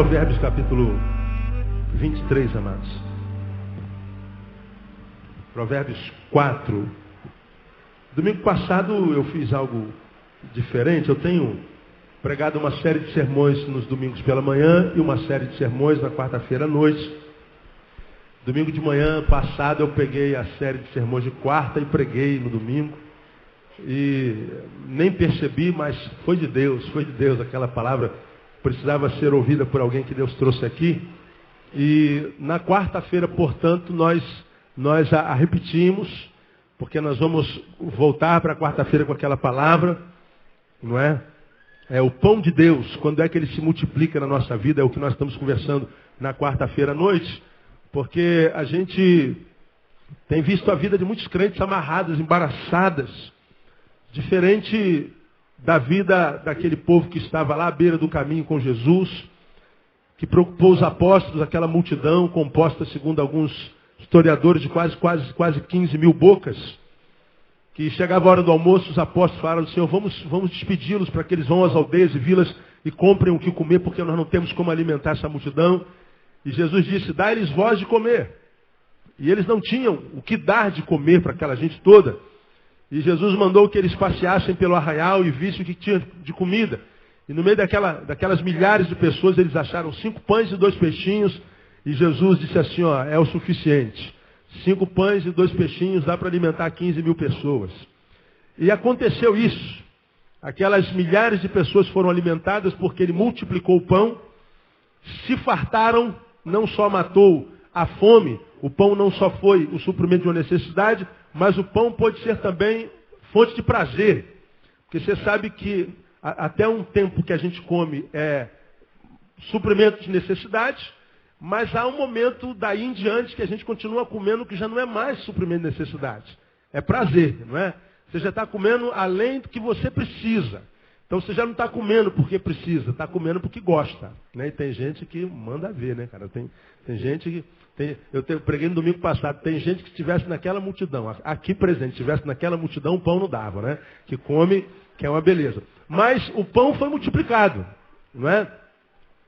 Provérbios capítulo 23, amados. Provérbios 4. Domingo passado eu fiz algo diferente. Eu tenho pregado uma série de sermões nos domingos pela manhã e uma série de sermões na quarta-feira à noite. Domingo de manhã passado eu peguei a série de sermões de quarta e preguei no domingo. E nem percebi, mas foi de Deus. Aquela palavra precisava ser ouvida por alguém que Deus trouxe aqui. E na quarta-feira, portanto, nós a repetimos, porque nós vamos voltar para a quarta-feira com aquela palavra, não é? É o pão de Deus, quando é que ele se multiplica na nossa vida, é o que nós estamos conversando na quarta-feira à noite, porque a gente tem visto a vida de muitos crentes amarradas, embaraçadas, diferente da vida daquele povo que estava lá à beira do caminho com Jesus, que preocupou os apóstolos, aquela multidão composta, segundo alguns historiadores, de quase 15 mil bocas, que chegava a hora do almoço, os apóstolos falaram: Senhor, vamos despedi-los para que eles vão às aldeias e vilas e comprem o que comer, porque nós não temos como alimentar essa multidão. E Jesus disse: dá-lhes voz de comer. E eles não tinham o que dar de comer para aquela gente toda. E Jesus mandou que eles passeassem pelo arraial e vissem o que tinha de comida. E no meio daquelas milhares de pessoas, eles acharam 5 pães e 2 peixinhos. E Jesus disse assim: ó, é o suficiente. 5 pães e 2 peixinhos dá para alimentar 15 mil pessoas. E aconteceu isso. Aquelas milhares de pessoas foram alimentadas porque ele multiplicou o pão, se fartaram, não só matou a fome, o pão não só foi o suprimento de uma necessidade, mas o pão pode ser também fonte de prazer. Porque você sabe que até um tempo que a gente come é suprimento de necessidade, mas há um momento daí em diante que a gente continua comendo que já não é mais suprimento de necessidade. É prazer, não é? Você já está comendo além do que você precisa. Então você já não está comendo porque precisa, está comendo porque gosta. Né? E tem gente que manda ver, né, cara? Tem gente que... eu preguei no domingo passado, tem gente que estivesse naquela multidão, aqui presente, estivesse naquela multidão, o pão não dava, né? Que come, que é uma beleza. Mas o pão foi multiplicado, não é?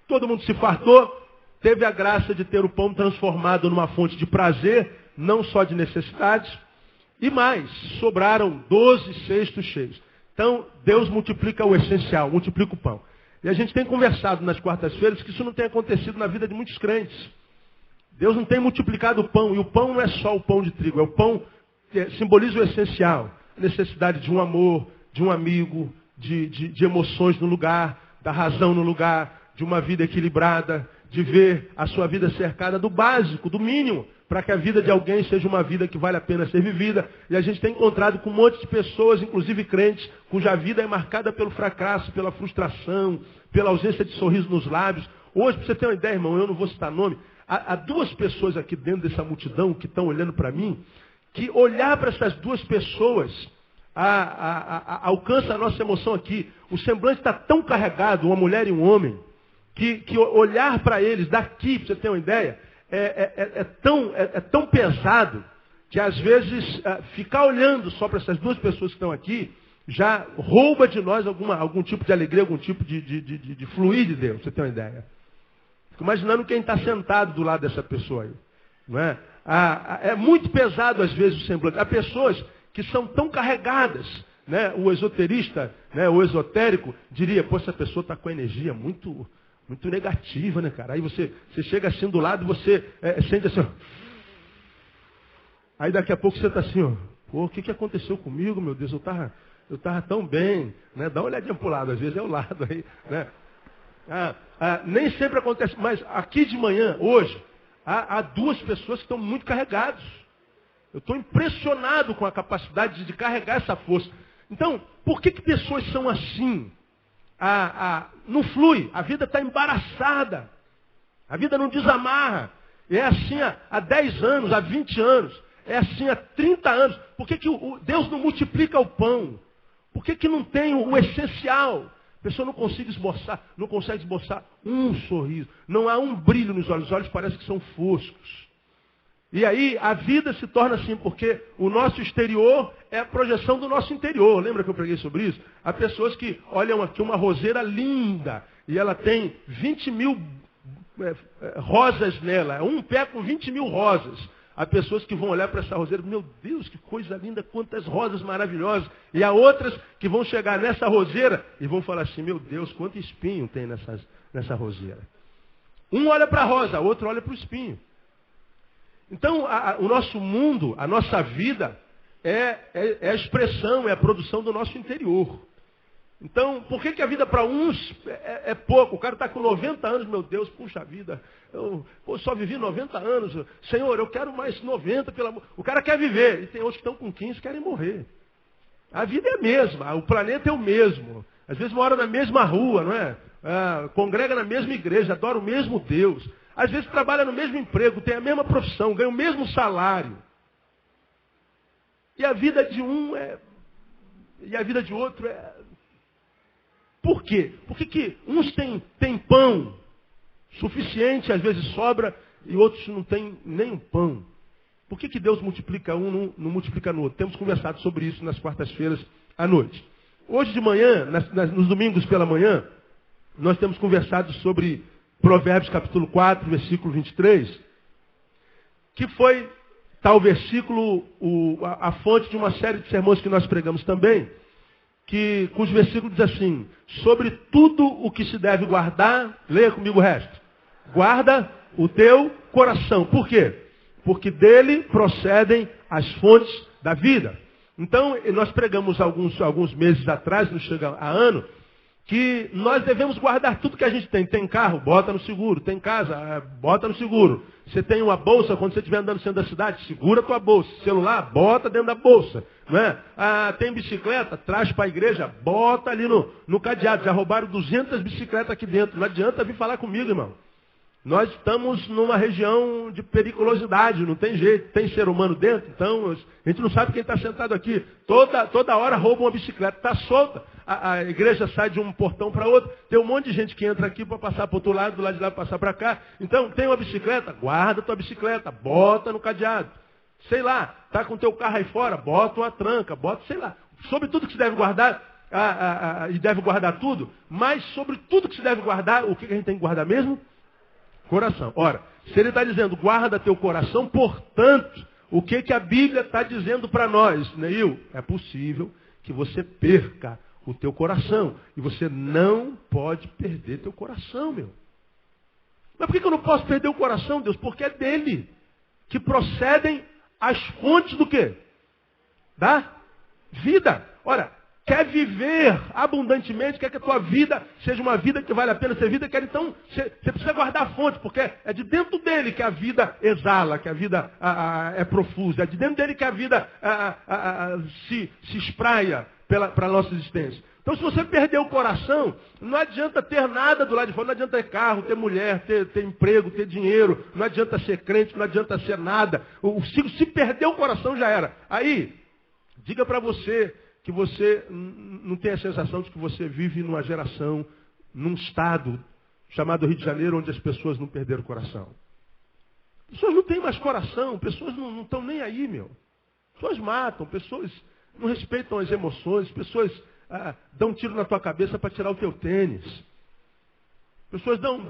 Todo mundo se fartou, teve a graça de ter o pão transformado numa fonte de prazer, não só de necessidade, e mais, sobraram 12 cestos cheios. Então, Deus multiplica o essencial, multiplica o pão. E a gente tem conversado nas quartas-feiras que isso não tem acontecido na vida de muitos crentes. Deus não tem multiplicado o pão, e o pão não é só o pão de trigo, é o pão que simboliza o essencial. A necessidade de um amor, de um amigo, de emoções no lugar, da razão no lugar, de uma vida equilibrada, de ver a sua vida cercada do básico, do mínimo, para que a vida de alguém seja uma vida que vale a pena ser vivida. E a gente tem encontrado com um monte de pessoas, inclusive crentes, cuja vida é marcada pelo fracasso, pela frustração, pela ausência de sorriso nos lábios. Hoje, para você ter uma ideia, irmão, eu não vou citar nome, há 2 pessoas aqui dentro dessa multidão que estão olhando para mim, que olhar para essas 2 pessoas alcança a nossa emoção aqui. O semblante está tão carregado, uma mulher e um homem, que olhar para eles daqui, para você ter uma ideia, é tão pesado que às vezes ficar olhando só para essas 2 pessoas que estão aqui já rouba de nós algum tipo de alegria, algum tipo de fluir de Deus, pra você ter uma ideia. Fico imaginando quem está sentado do lado dessa pessoa aí. Não é? É muito pesado às vezes o semblante. Há pessoas que são tão carregadas. Né? O esoterista, né? O esotérico, diria: pô, essa pessoa está com energia muito negativa, né, cara? Aí você chega assim do lado e você sente assim, ó. Aí daqui a pouco você está assim, ó. Pô, o que aconteceu comigo, meu Deus? Eu tava tão bem, né? Dá uma olhadinha pro lado, às vezes é o lado aí, né? Nem sempre acontece, mas aqui de manhã, hoje, há 2 pessoas que estão muito carregadas. Eu estou impressionado com a capacidade de carregar essa força. Então, por que pessoas são assim? Não flui, a vida está embaraçada, a vida não desamarra. É assim há 10 anos, há 20 anos, é assim há 30 anos. Por que Deus não multiplica o pão? Por que não tem o essencial? A pessoa não consegue esboçar um sorriso, não há um brilho nos olhos, os olhos parecem que são foscos. E aí a vida se torna assim, porque o nosso exterior é a projeção do nosso interior. Lembra que eu preguei sobre isso? Há pessoas que olham aqui uma roseira linda, e ela tem 20 mil rosas nela. Um pé com 20 mil rosas. Há pessoas que vão olhar para essa roseira, meu Deus, que coisa linda, quantas rosas maravilhosas. E há outras que vão chegar nessa roseira e vão falar assim, meu Deus, quanto espinho tem nessa roseira. Um olha para a rosa, o outro olha para o espinho. Então, o nosso mundo, a nossa vida, é a expressão, é a produção do nosso interior. Então, por que a vida para uns é pouco? O cara está com 90 anos, meu Deus, puxa vida, eu só vivi 90 anos. Senhor, eu quero mais 90, pelo amor. O cara quer viver, e tem outros que estão com 15 e querem morrer. A vida é a mesma, o planeta é o mesmo. Às vezes mora na mesma rua, não é? Congrega na mesma igreja, adora o mesmo Deus. Às vezes trabalha no mesmo emprego, tem a mesma profissão, ganha o mesmo salário. E a vida de um e a vida de outro é... Por quê? Porque que uns têm pão suficiente, às vezes sobra, e outros não têm nem um pão. Por que Deus multiplica um, não multiplica no outro? Temos conversado sobre isso nas quartas-feiras à noite. Hoje de manhã, nos domingos pela manhã, nós temos conversado sobre Provérbios capítulo 4, versículo 23, que foi tal versículo a fonte de uma série de sermões que nós pregamos também, cujo versículo diz assim, sobre tudo o que se deve guardar, leia comigo o resto, guarda o teu coração. Por quê? Porque dele procedem as fontes da vida. Então, nós pregamos alguns meses atrás, não chega a ano, que nós devemos guardar tudo que a gente tem. Tem carro? Bota no seguro. Tem casa? Bota no seguro. Você tem uma bolsa, quando você estiver andando no centro da cidade, segura a tua bolsa. Celular? Bota dentro da bolsa. Não é? Tem bicicleta? Traz para a igreja, bota ali no cadeado. Já roubaram 200 bicicletas aqui dentro. Não adianta vir falar comigo, irmão. Nós estamos numa região de periculosidade, não tem jeito. Tem ser humano dentro, então a gente não sabe quem está sentado aqui. Toda hora rouba uma bicicleta, está solta. A igreja sai de um portão para outro. Tem um monte de gente que entra aqui para passar para o outro lado, do lado de lá para passar para cá. Então, tem uma bicicleta? Guarda a tua bicicleta, bota no cadeado. Sei lá, está com o teu carro aí fora? Bota uma tranca, bota, sei lá. Sobre tudo que se deve guardar, e deve guardar tudo, mas sobre tudo que se deve guardar, o que a gente tem que guardar mesmo? Coração. Ora, se ele está dizendo, guarda teu coração, portanto, o que a Bíblia está dizendo para nós, Neil? É possível que você perca o teu coração. E você não pode perder teu coração, meu. Mas por que eu não posso perder o coração, Deus? Porque é dele que procedem as fontes do quê? Da vida. Ora, quer viver abundantemente, quer que a tua vida seja uma vida que vale a pena ser vida, então você precisa guardar a fonte, porque é de dentro dele que a vida exala, que a vida é profusa, é de dentro dele que a vida se espraia para a nossa existência. Então, se você perder o coração, não adianta ter nada do lado de fora, não adianta ter carro, ter mulher, ter emprego, ter dinheiro, não adianta ser crente, não adianta ser nada. Se perder o coração, já era. Aí, diga para você que você não tem a sensação de que você vive numa geração, num estado chamado Rio de Janeiro, onde as pessoas não perderam o coração. Pessoas não têm mais coração, pessoas não estão nem aí, meu. Pessoas matam, pessoas não respeitam as emoções, pessoas dão um tiro na tua cabeça para tirar o teu tênis. Pessoas dão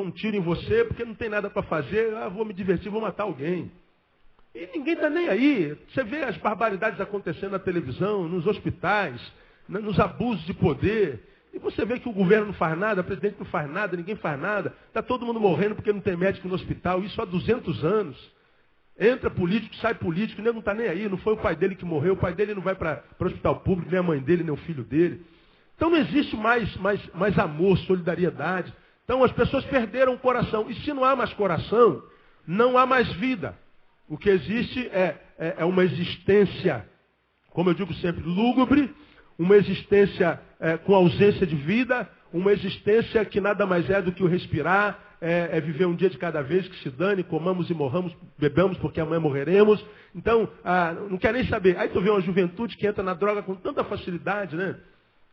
um tiro em você porque não tem nada para fazer, vou me divertir, vou matar alguém. E ninguém está nem aí. Você vê as barbaridades acontecendo na televisão, nos hospitais, nos abusos de poder. E você vê que o governo não faz nada, o presidente não faz nada, ninguém faz nada. Está todo mundo morrendo porque não tem médico no hospital. Isso há 200 anos. Entra político, sai político, o nego não está nem aí. Não foi o pai dele que morreu, o pai dele não vai para o hospital público, nem a mãe dele, nem o filho dele. Então não existe mais amor, solidariedade. Então as pessoas perderam o coração. E se não há mais coração, não há mais vida. O que existe é uma existência, como eu digo sempre, lúgubre, uma existência com ausência de vida, uma existência que nada mais é do que o respirar, é viver um dia de cada vez, que se dane, comamos e morramos, bebamos porque amanhã morreremos. Então, não quer nem saber. Aí tu vê uma juventude que entra na droga com tanta facilidade, né?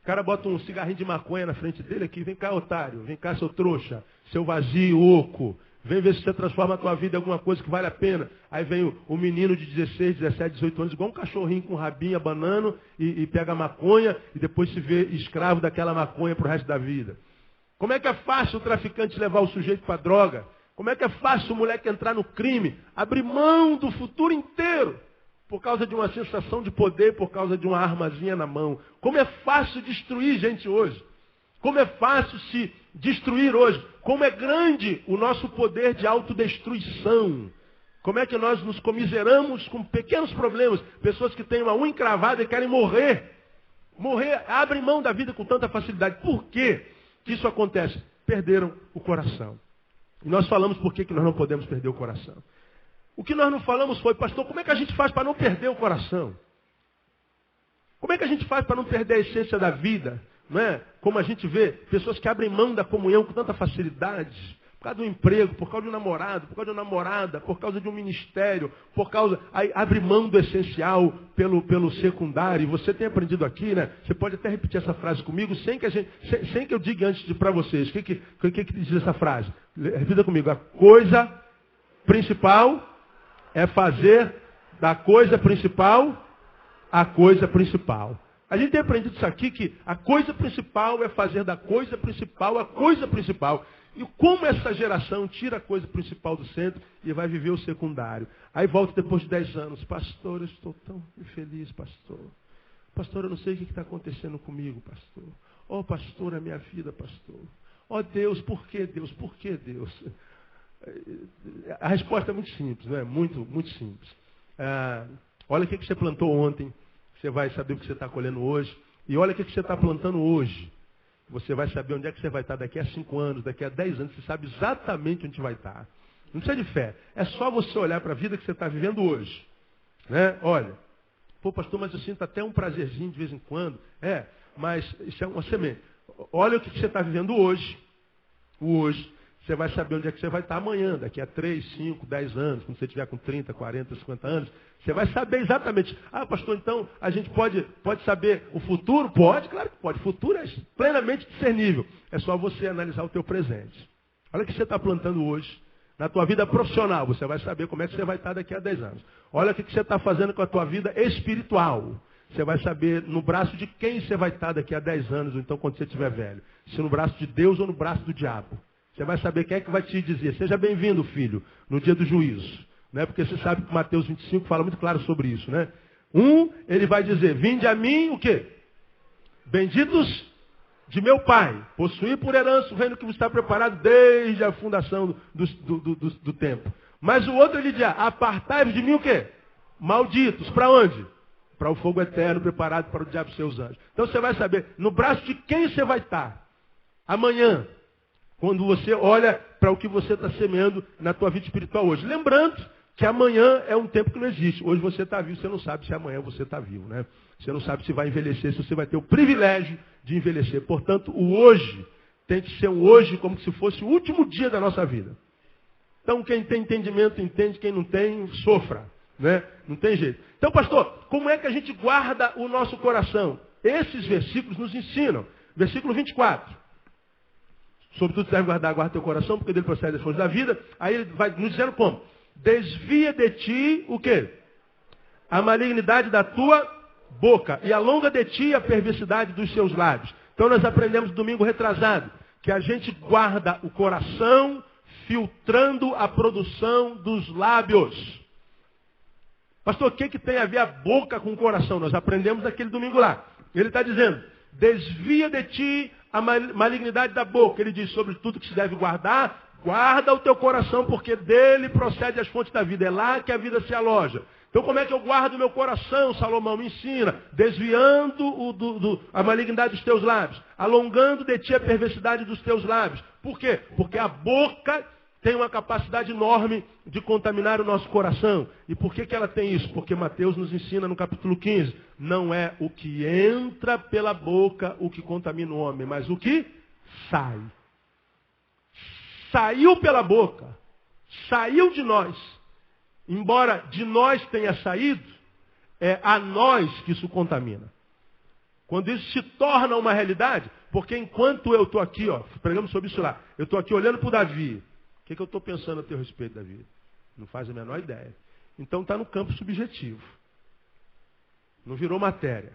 O cara bota um cigarrinho de maconha na frente dele aqui, vem cá, otário, vem cá, seu trouxa, seu vazio, oco. Vem ver se você transforma a tua vida em alguma coisa que vale a pena. Aí vem o menino de 16, 17, 18 anos, igual um cachorrinho com um rabinho abanando e pega a maconha e depois se vê escravo daquela maconha pro resto da vida. Como é que é fácil o traficante levar o sujeito para droga? Como é que é fácil o moleque entrar no crime, abrir mão do futuro inteiro, por causa de uma sensação de poder, por causa de uma armazinha na mão? Como é fácil destruir gente hoje? Como é fácil se destruir hoje? Como é grande o nosso poder de autodestruição? Como é que nós nos comiseramos com pequenos problemas? Pessoas que têm uma unha encravada e querem morrer. Morrer, abrem mão da vida com tanta facilidade. Por quê que isso acontece? Perderam o coração. E nós falamos por que nós não podemos perder o coração. O que nós não falamos foi, pastor, como é que a gente faz para não perder o coração? Como é que a gente faz para não perder a essência da vida? Não é? Como a gente vê pessoas que abrem mão da comunhão com tanta facilidade, por causa do emprego, por causa de um namorado, por causa de uma namorada, por causa de um ministério, por causa... Aí abre mão do essencial pelo secundário. E você tem aprendido aqui, né? Você pode até repetir essa frase comigo, sem que eu diga antes para vocês. O que diz essa frase? Repita comigo. A coisa principal é fazer da coisa principal a coisa principal. A gente tem aprendido isso aqui, que a coisa principal é fazer da coisa principal a coisa principal. E como essa geração tira a coisa principal do centro e vai viver o secundário. Aí volta depois de 10 anos. Pastor, eu estou tão infeliz, pastor. Pastor, eu não sei o que está acontecendo comigo, pastor. Oh, pastor, a minha vida, pastor. Oh, Deus, por que Deus? Por que Deus? A resposta é muito simples, não é? Muito, muito simples. Olha o que você plantou ontem. Você vai saber o que você está colhendo hoje. E olha o que você está plantando hoje. Você vai saber onde é que você vai estar daqui a 5 anos, daqui a 10 anos. Você sabe exatamente onde vai estar. Não precisa de fé. É só você olhar para a vida que você está vivendo hoje. Né? Olha, pô, pastor, mas eu sinto até um prazerzinho de vez em quando. Mas isso é uma semente. Olha o que você está vivendo hoje. Hoje. Você vai saber onde é que você vai estar amanhã, daqui a 3, 5, 10 anos, quando você estiver com 30, 40, 50 anos. Você vai saber exatamente. Ah, pastor, então a gente pode saber o futuro? Pode, claro que pode. O futuro é plenamente discernível. É só você analisar o teu presente. Olha o que você está plantando hoje. Na tua vida profissional, você vai saber como é que você vai estar daqui a 10 anos. Olha o que você está fazendo com a tua vida espiritual. Você vai saber no braço de quem você vai estar daqui a 10 anos, ou então quando você estiver velho. Se no braço de Deus ou no braço do diabo. Você vai saber quem é que vai te dizer, seja bem-vindo, filho, no dia do juízo. Né? Porque você sabe que Mateus 25 fala muito claro sobre isso. Né? Ele vai dizer, vinde a mim o quê? Benditos de meu Pai, possuir por herança o reino que vos está preparado desde a fundação do tempo. Mas o outro ele diz, apartai-vos de mim o quê? Malditos. Para onde? Para o fogo eterno preparado para o diabo e seus anjos. Então você vai saber no braço de quem você vai estar amanhã. Quando você olha para o que você está semeando na tua vida espiritual hoje. Lembrando que amanhã é um tempo que não existe. Hoje você está vivo, você não sabe se amanhã você está vivo. Né? Você não sabe se vai envelhecer, se você vai ter o privilégio de envelhecer. Portanto, o hoje tem que ser um hoje como se fosse o último dia da nossa vida. Então, quem tem entendimento, entende. Quem não tem, sofra. Né? Não tem jeito. Então, pastor, como é que a gente guarda o nosso coração? Esses versículos nos ensinam. Versículo 24. Sobretudo deve guarda teu coração, porque dele procede as fontes da vida. Aí ele vai nos dizendo como? Desvia de ti o quê? A malignidade da tua boca. E alonga de ti a perversidade dos seus lábios. Então nós aprendemos domingo retrasado que a gente guarda o coração filtrando a produção dos lábios. Pastor, o que tem a ver a boca com o coração? Nós aprendemos naquele domingo lá. Ele está dizendo, desvia de ti a malignidade da boca. Ele diz, sobre tudo que se deve guardar, guarda o teu coração, porque dele procede as fontes da vida. É lá que a vida se aloja. Então como é que eu guardo o meu coração? Salomão me ensina. Desviando a malignidade dos teus lábios. Alongando de ti a perversidade dos teus lábios. Por quê? Porque a boca tem uma capacidade enorme de contaminar o nosso coração. E por que ela tem isso? Porque Mateus nos ensina no capítulo 15. Não é o que entra pela boca o que contamina o homem, mas o que sai. Saiu pela boca. Saiu de nós. Embora de nós tenha saído, é a nós que isso contamina. Quando isso se torna uma realidade, porque enquanto eu estou aqui, pregamos sobre isso lá, eu estou aqui olhando para o Davi. O que eu estou pensando a teu respeito, Davi? Não faz a menor ideia. Então está no campo subjetivo. Não virou matéria.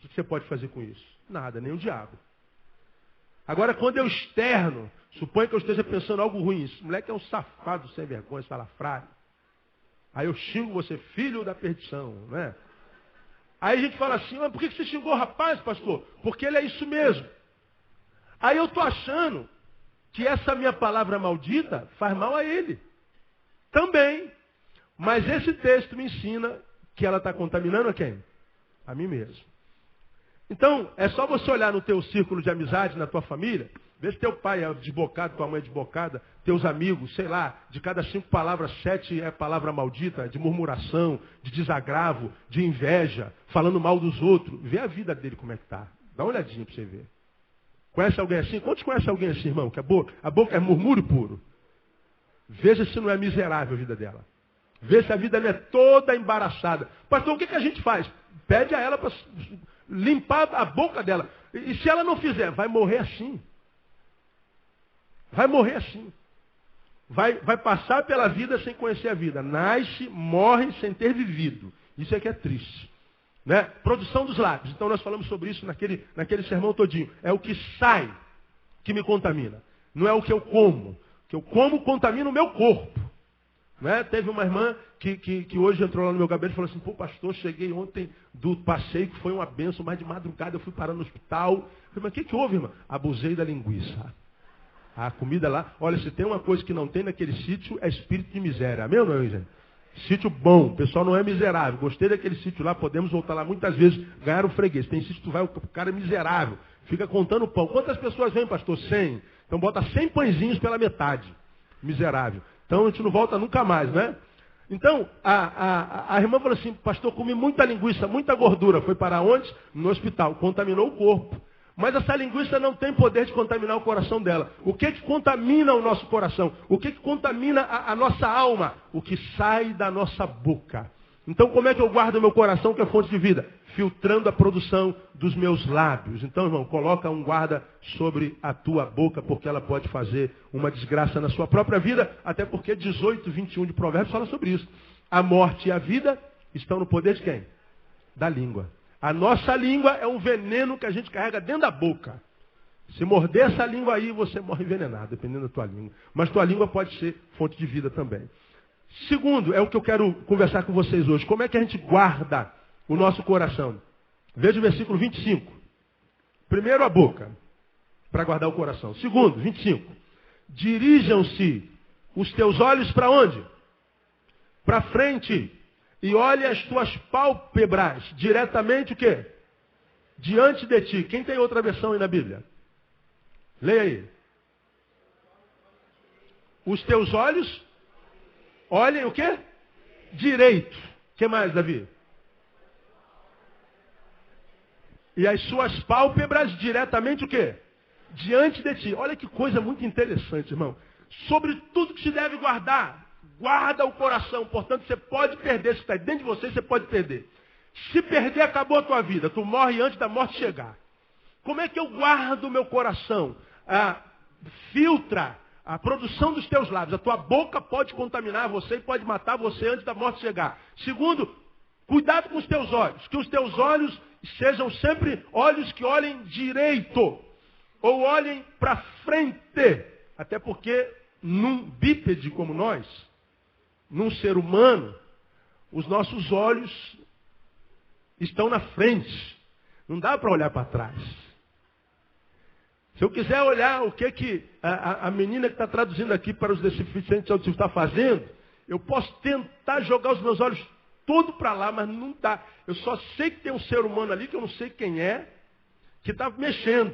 O que você pode fazer com isso? Nada, nem o diabo. Agora, quando eu externo, suponho que eu esteja pensando algo ruim. Esse moleque é um safado sem vergonha, salafrário. Aí eu xingo você, filho da perdição, né? Aí a gente fala assim, mas por que você xingou o rapaz, pastor? Porque ele é isso mesmo. Aí eu estou achando que essa minha palavra maldita faz mal a ele. Também. Mas esse texto me ensina que ela está contaminando a quem? A mim mesmo. Então, é só você olhar no teu círculo de amizade, na tua família, ver se teu pai é desbocado, tua mãe é desbocada, teus amigos, sei lá, de cada 5 palavras, 7 é palavra maldita, de murmuração, de desagravo, de inveja, falando mal dos outros. Vê a vida dele como é que está. Dá uma olhadinha para você ver. Conhece alguém assim? Quantos conhecem alguém assim, irmão? Que a boca é murmúrio puro. Veja se não é miserável a vida dela. Vê se a vida não é toda embaraçada. Pastor, o que a gente faz? Pede a ela para limpar a boca dela. E se ela não fizer, vai morrer assim. Vai morrer assim. Vai passar pela vida sem conhecer a vida. Nasce, morre sem ter vivido. Isso é que é triste. Né? Produção dos lábios. Então nós falamos sobre isso naquele sermão todinho. É o que sai que me contamina. Não é o que eu como. O que eu como contamina o meu corpo. Né? Teve uma irmã que hoje entrou lá no meu gabinete e falou assim, pô pastor, cheguei ontem do passeio que foi uma bênção, mas de madrugada eu fui parar no hospital. Eu falei, mas o que houve, irmã? Abusei da linguiça. A comida lá, olha, se tem uma coisa que não tem naquele sítio, é espírito de miséria. Amém ou não, gente? Sítio bom, o pessoal não é miserável. Gostei daquele sítio lá, podemos voltar lá muitas vezes, ganhar o freguês. Tem sítio que tu vai, o cara é miserável, fica contando pão. Quantas pessoas vêm, pastor? 100. Então bota 100 pãezinhos pela metade. Miserável. Então a gente não volta nunca mais, né? Então, a irmã falou assim, pastor, comi muita linguiça, muita gordura. Foi para onde? No hospital. Contaminou o corpo. Mas essa linguiça não tem poder de contaminar o coração dela. O que contamina o nosso coração? O que contamina a nossa alma? O que sai da nossa boca. Então, como é que eu guardo o meu coração, que é fonte de vida? Filtrando a produção dos meus lábios. Então, irmão, coloca um guarda sobre a tua boca, porque ela pode fazer uma desgraça na sua própria vida, até porque 18, 21 de Provérbios fala sobre isso. A morte e a vida estão no poder de quem? Da língua. A nossa língua é um veneno que a gente carrega dentro da boca. Se morder essa língua aí, você morre envenenado, dependendo da tua língua. Mas tua língua pode ser fonte de vida também. Segundo, é o que eu quero conversar com vocês hoje. Como é que a gente guarda o nosso coração? Veja o versículo 25. Primeiro, a boca, para guardar o coração. Segundo, 25. Dirijam-se os teus olhos para onde? Para frente. E olhe as tuas pálpebras diretamente o quê? Diante de ti. Quem tem outra versão aí na Bíblia? Leia aí. Os teus olhos olhem o quê? Direito. O que mais, Davi? E as suas pálpebras diretamente o quê? Diante de ti. Olha que coisa muito interessante, irmão. Sobre tudo que se deve guardar. Guarda o coração. Portanto, você pode perder. Se está dentro de você, você pode perder. Se perder, acabou a tua vida. Tu morre antes da morte chegar. Como é que eu guardo o meu coração? Filtra a produção dos teus lábios. A tua boca pode contaminar você e pode matar você antes da morte chegar. Segundo, cuidado com os teus olhos. Que os teus olhos sejam sempre olhos que olhem direito. Ou olhem para frente. Até porque, num bípede como nós, num ser humano, os nossos olhos estão na frente. Não dá para olhar para trás. Se eu quiser olhar o que a menina que está traduzindo aqui para os deficientes auditivos está fazendo, eu posso tentar jogar os meus olhos todo para lá, mas não dá. Eu só sei que tem um ser humano ali, que eu não sei quem é, que está mexendo.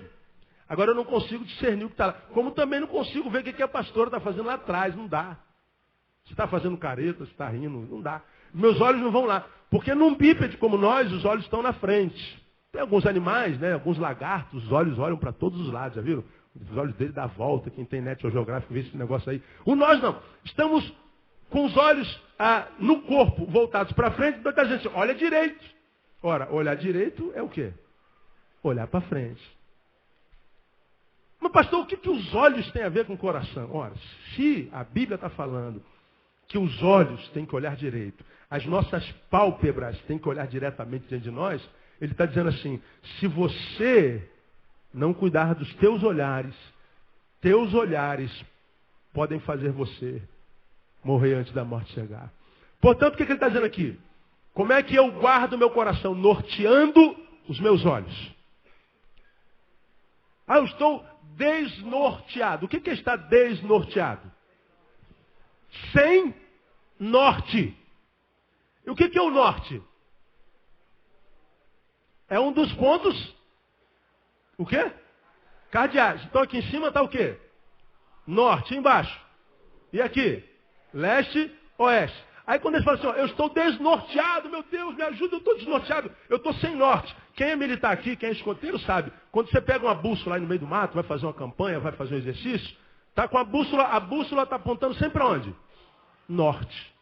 Agora eu não consigo discernir o que está lá. Como também não consigo ver o que a pastora está fazendo lá atrás. Não dá. Se está fazendo careta, se está rindo, não dá. Meus olhos não vão lá. Porque num bípede como nós, os olhos estão na frente. Tem alguns animais, né? Alguns lagartos, os olhos olham para todos os lados, já viram? Os olhos dele dão a volta, quem tem net geográfico vê esse negócio aí. O nós não. Estamos com os olhos no corpo, voltados para frente, então a gente olha direito. Ora, olhar direito é o quê? Olhar para frente. Mas pastor, o que os olhos têm a ver com o coração? Ora, se a Bíblia está falando que os olhos têm que olhar direito, as nossas pálpebras têm que olhar diretamente diante de nós, ele está dizendo assim, se você não cuidar dos teus olhares podem fazer você morrer antes da morte chegar. Portanto, o que ele está dizendo aqui? Como é que eu guardo o meu coração? Norteando os meus olhos. Ah, eu estou desnorteado. O que é estar desnorteado? Sem norte. E o que é o norte? É um dos pontos, o quê? Cardeais. Então aqui em cima está o quê? Norte, embaixo. E aqui? Leste, oeste. Aí quando eles falam assim, ó, eu estou desnorteado, meu Deus, me ajuda, eu estou desnorteado, eu estou sem norte. Quem é militar aqui, quem é escoteiro, sabe. Quando você pega uma bússola aí no meio do mato, vai fazer uma campanha, vai fazer um exercício, está com a bússola está apontando sempre para onde? Norte.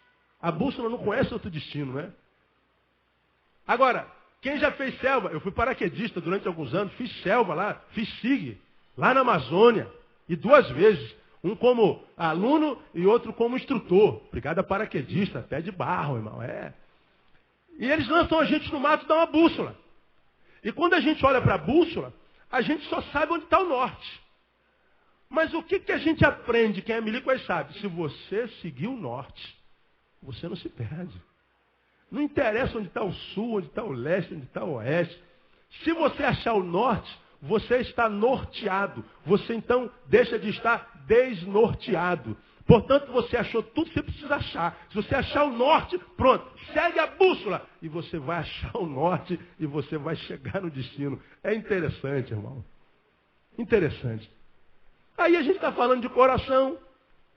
A bússola não conhece outro destino, né? Agora, quem já fez selva? Eu fui paraquedista durante alguns anos, fiz selva lá, fiz SIG, lá na Amazônia, e 2 vezes. Um como aluno e outro como instrutor. Brigada paraquedista, pé de barro, irmão. E eles lançam a gente no mato e dão uma bússola. E quando a gente olha para a bússola, a gente só sabe onde está o norte. Mas o que a gente aprende? Quem é milico aí sabe. Se você seguir o norte, você não se perde. Não interessa onde está o sul, onde está o leste, onde está o oeste. Se você achar o norte, você está norteado. Você então deixa de estar desnorteado. Portanto, você achou tudo que você precisa achar. Se você achar o norte, pronto, segue a bússola. E você vai achar o norte e você vai chegar no destino. É interessante, irmão. Interessante. Aí a gente está falando de coração.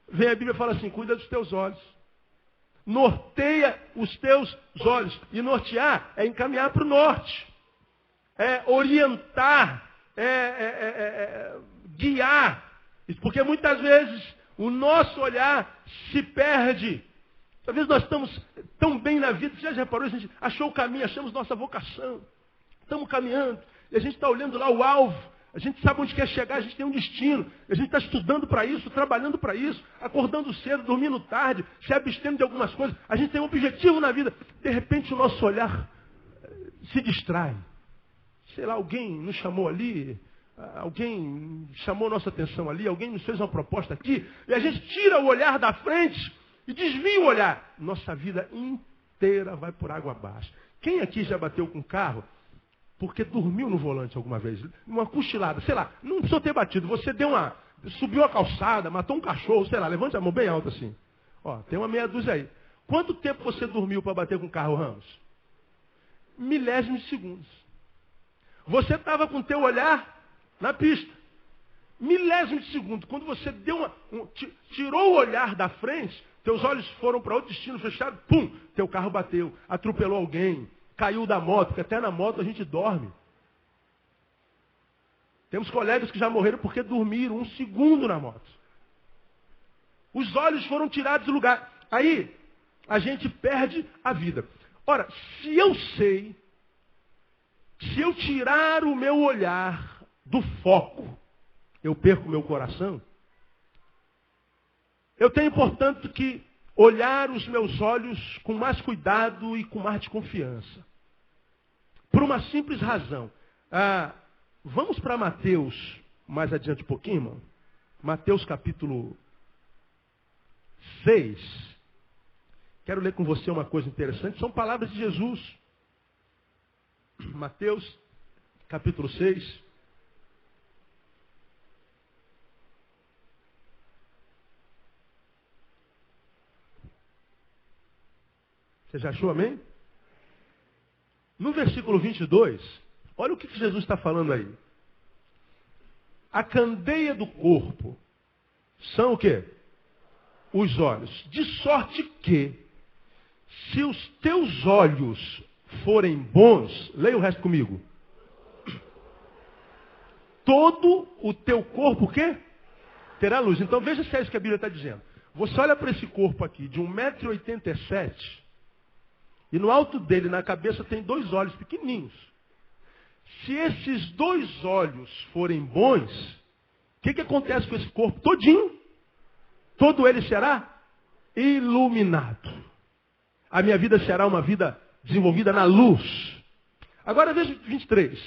Vem a Bíblia e fala assim, cuida dos teus olhos. Norteia os teus olhos. E nortear é encaminhar para o norte. É orientar. Guiar. Porque muitas vezes o nosso olhar se perde. Talvez nós estamos tão bem na vida. Você já reparou? A gente achou o caminho, achamos nossa vocação. Estamos caminhando. E a gente está olhando lá o alvo. A gente sabe onde quer chegar, a gente tem um destino. A gente está estudando para isso, trabalhando para isso, acordando cedo, dormindo tarde, se abstendo de algumas coisas. A gente tem um objetivo na vida. De repente o nosso olhar se distrai. Sei lá, alguém nos chamou ali, alguém chamou nossa atenção ali, alguém nos fez uma proposta aqui, e a gente tira o olhar da frente e desvia o olhar. Nossa vida inteira vai por água abaixo. Quem aqui já bateu com o carro porque dormiu no volante alguma vez? Uma cochilada, sei lá, não precisou ter batido. Você subiu a calçada, matou um cachorro, sei lá, levante a mão bem alta assim. Ó, tem uma meia dúzia aí. Quanto tempo você dormiu para bater com o carro, Ramos? Milésimos de segundos. Você estava com o teu olhar na pista. Milésimo de segundo. Quando você tirou o olhar da frente, teus olhos foram para outro destino fechado, pum, teu carro bateu, atropelou alguém, caiu da moto, porque até na moto a gente dorme. Temos colegas que já morreram porque dormiram 1 segundo na moto. Os olhos foram tirados do lugar. Aí, a gente perde a vida. Ora, se eu tirar o meu olhar do foco, eu perco o meu coração. Eu tenho, portanto, que olhar os meus olhos com mais cuidado e com mais de confiança. Por uma simples razão. Vamos para Mateus, mais adiante um pouquinho, irmão. Mateus capítulo 6. Quero ler com você uma coisa interessante. São palavras de Jesus. Mateus, capítulo 6. Você já achou, amém? No versículo 22, olha o que Jesus está falando aí. A candeia do corpo são o quê? Os olhos. De sorte que, se os teus olhos forem bons, leia o resto comigo. Todo o teu corpo, o quê? Terá luz. Então veja se é isso que a Bíblia está dizendo. Você olha para esse corpo aqui, de 1,87 m, e no alto dele, na cabeça, tem 2 olhos pequenininhos. Se esses 2 olhos forem bons, o que acontece com esse corpo todinho? Todo ele será iluminado. A minha vida será uma vida desenvolvida na luz. Agora veja 23.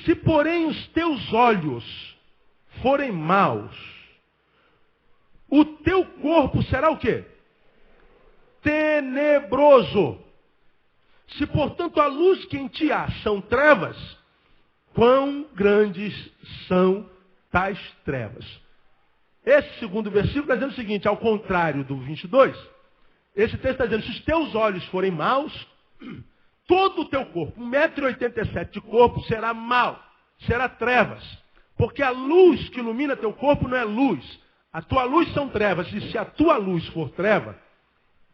Se porém os teus olhos forem maus, o teu corpo será o quê? Tenebroso. Se, portanto, a luz que em ti há são trevas, quão grandes são tais trevas. Esse segundo versículo está dizendo o seguinte, ao contrário do 22, esse texto está dizendo, se os teus olhos forem maus, todo o teu corpo, 1,87 m de corpo, será mau, será trevas. Porque a luz que ilumina teu corpo não é luz. A tua luz são trevas. E se a tua luz for treva,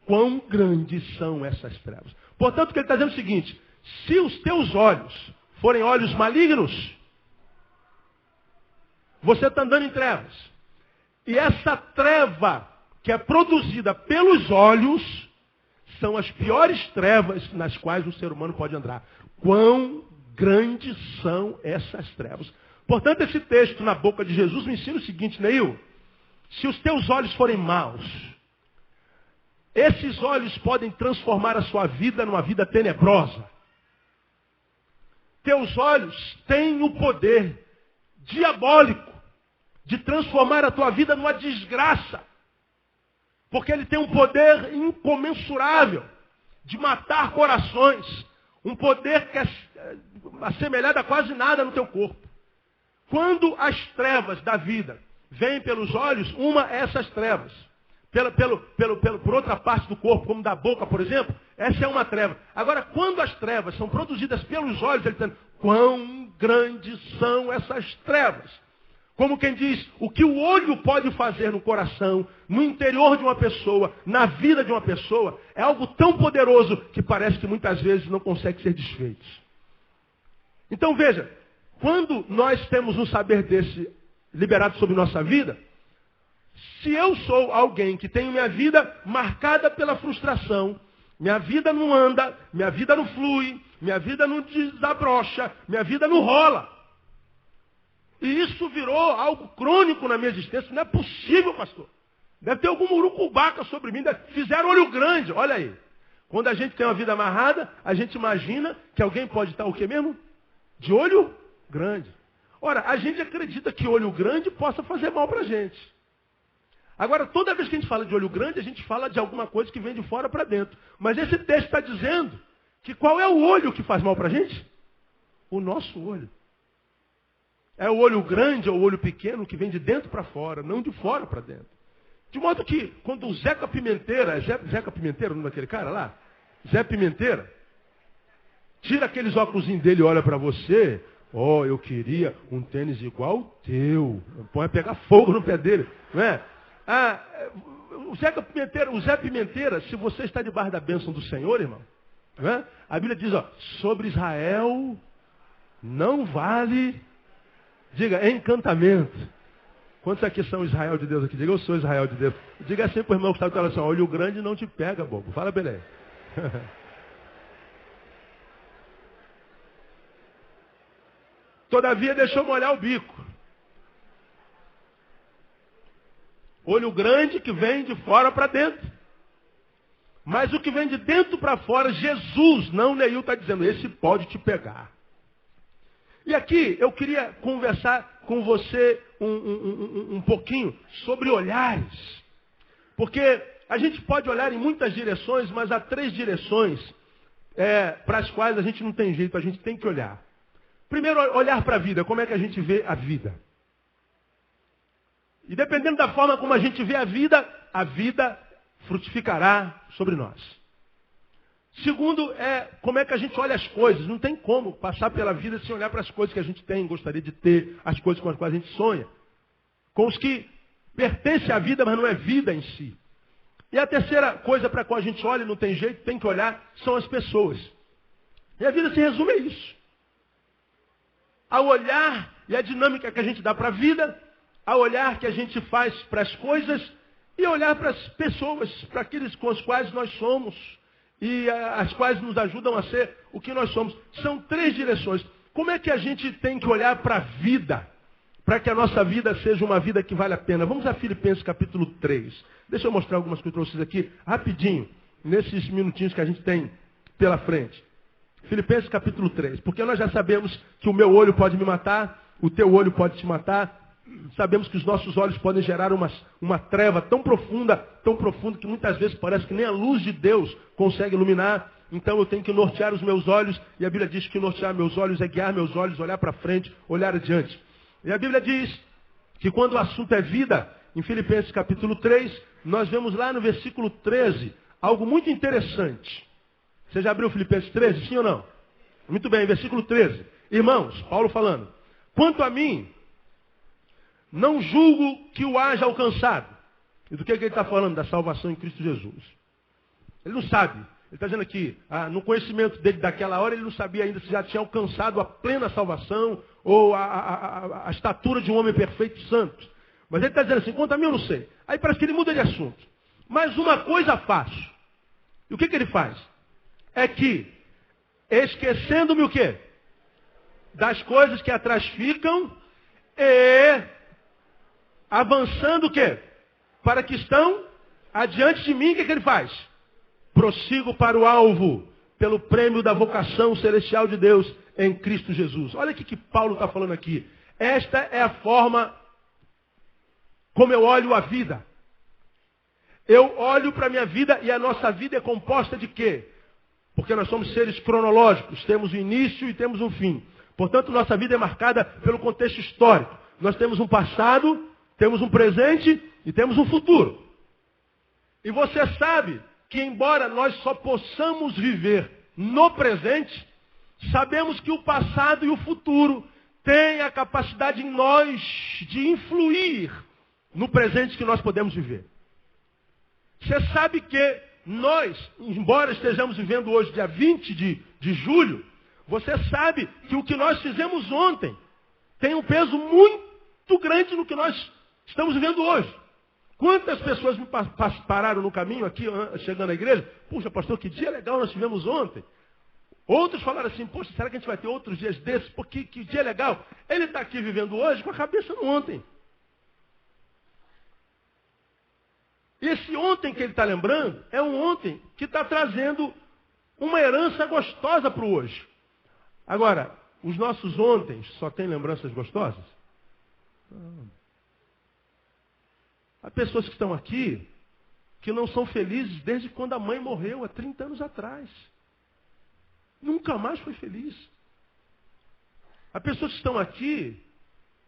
quão grandes são essas trevas. Portanto, o que ele está dizendo é o seguinte, se os teus olhos forem olhos malignos, você está andando em trevas. E essa treva que é produzida pelos olhos são as piores trevas nas quais o ser humano pode andar. Quão grandes são essas trevas. Portanto, esse texto na boca de Jesus me ensina o seguinte, Neil, se os teus olhos forem maus, esses olhos podem transformar a sua vida numa vida tenebrosa. Teus olhos têm o poder diabólico de transformar a tua vida numa desgraça. Porque ele tem um poder incomensurável de matar corações. Um poder que é assemelhado a quase nada no teu corpo. Quando as trevas da vida vêm pelos olhos, essas trevas. Por outra parte do corpo, como da boca, por exemplo, essa é uma treva. Agora, quando as trevas são produzidas pelos olhos, ele está dizendo, quão grandes são essas trevas. Como quem diz, o que o olho pode fazer no coração, no interior de uma pessoa, na vida de uma pessoa, é algo tão poderoso que parece que muitas vezes não consegue ser desfeito. Então veja, quando nós temos um saber desse liberado sobre nossa vida, se eu sou alguém que tem minha vida marcada pela frustração, minha vida não anda, minha vida não flui, minha vida não desabrocha, minha vida não rola. E isso virou algo crônico na minha existência. Não é possível, pastor. Deve ter algum urucubaca sobre mim. Fizeram olho grande, olha aí. Quando a gente tem uma vida amarrada, a gente imagina que alguém pode estar o quê mesmo? De olho grande. Ora, a gente acredita que olho grande possa fazer mal para a gente. Agora, toda vez que a gente fala de olho grande, a gente fala de alguma coisa que vem de fora para dentro. Mas esse texto está dizendo que qual é o olho que faz mal para a gente? O nosso olho. É o olho grande ou o olho pequeno que vem de dentro para fora, não de fora para dentro. De modo que, quando o Zeca Pimenteira, Zeca Pimenteira, o nome daquele cara lá? Zé Pimenteira, tira aqueles óculos dele e olha para você, eu queria um tênis igual ao teu. Pode pegar fogo no pé dele, não é? O Zé Pimenteira, se você está debaixo da bênção do Senhor, irmão, não é? A Bíblia diz, sobre Israel não vale... Diga, encantamento. Quantos aqui são Israel de Deus aqui? Diga, eu sou Israel de Deus. Diga assim para o irmão que está do coração, olho grande não te pega, bobo. Fala, beleza. Todavia deixou molhar o bico. Olho grande que vem de fora para dentro. Mas o que vem de dentro para fora, Jesus, não Neil, está dizendo, esse pode te pegar. E aqui eu queria conversar com você um pouquinho sobre olhares. Porque a gente pode olhar em muitas direções, mas há 3 direções para as quais a gente não tem jeito, a gente tem que olhar. Primeiro, olhar para a vida, como é que a gente vê a vida. E dependendo da forma como a gente vê a vida frutificará sobre nós. Segundo, como é que a gente olha as coisas. Não tem como passar pela vida sem olhar para as coisas que a gente tem, gostaria de ter, as coisas com as quais a gente sonha. Com os que pertencem à vida, mas não é vida em si. E a terceira coisa para a qual a gente olha, não tem jeito, tem que olhar, são as pessoas. E a vida se resume a isso. Ao olhar e a dinâmica que a gente dá para a vida, ao olhar que a gente faz para as coisas e olhar para as pessoas, para aqueles com os quais nós somos. E as quais nos ajudam a ser o que nós somos. São 3 direções. Como é que a gente tem que olhar para a vida? Para que a nossa vida seja uma vida que vale a pena. Vamos a Filipenses capítulo 3. Deixa eu mostrar algumas coisas para vocês aqui, rapidinho, nesses minutinhos que a gente tem pela frente. Filipenses capítulo 3. Porque nós já sabemos que o meu olho pode me matar, o teu olho pode te matar. Sabemos que os nossos olhos podem gerar uma treva tão profunda que muitas vezes parece que nem a luz de Deus consegue iluminar. Então eu tenho que nortear os meus olhos, e a Bíblia diz que nortear meus olhos é guiar meus olhos, olhar para frente, olhar adiante. E a Bíblia diz que quando o assunto é vida, em Filipenses capítulo 3, nós vemos lá no versículo 13, algo muito interessante. Você já abriu Filipenses 13, sim ou não? Muito bem, versículo 13. Irmãos, Paulo falando, quanto a mim, não julgo que o haja alcançado. E do que ele está falando? Da salvação em Cristo Jesus. Ele não sabe. Ele está dizendo aqui, no conhecimento dele daquela hora, ele não sabia ainda se já tinha alcançado a plena salvação ou a estatura de um homem perfeito e santo. Mas ele está dizendo assim, quanto a mim eu não sei. Aí parece que ele muda de assunto. Mas uma coisa faço. E o que ele faz? É que, esquecendo-me o quê? Das coisas que atrás ficam e avançando o quê? Para que estão adiante de mim, o que ele faz? Prossigo para o alvo, pelo prêmio da vocação celestial de Deus em Cristo Jesus. Olha o que Paulo está falando aqui. Esta é a forma como eu olho a vida. Eu olho para a minha vida e a nossa vida é composta de quê? Porque nós somos seres cronológicos, temos um início e temos um fim. Portanto, nossa vida é marcada pelo contexto histórico. Nós temos um passado, temos um presente e temos um futuro. E você sabe que embora nós só possamos viver no presente, sabemos que o passado e o futuro têm a capacidade em nós de influir no presente que nós podemos viver. Você sabe que nós, embora estejamos vivendo hoje, dia 20 de julho, você sabe que o que nós fizemos ontem tem um peso muito grande no que nós estamos vivendo hoje. Quantas pessoas me pararam no caminho aqui, chegando à igreja? Puxa, pastor, que dia legal nós tivemos ontem. Outros falaram assim, poxa, será que a gente vai ter outros dias desses? Pô, que dia legal. Ele está aqui vivendo hoje com a cabeça no ontem. E esse ontem que ele está lembrando é um ontem que está trazendo uma herança gostosa para o hoje. Agora, os nossos ontens só têm lembranças gostosas? Não. Há pessoas que estão aqui que não são felizes desde quando a mãe morreu, há 30 anos atrás. Nunca mais foi feliz. Há pessoas que estão aqui,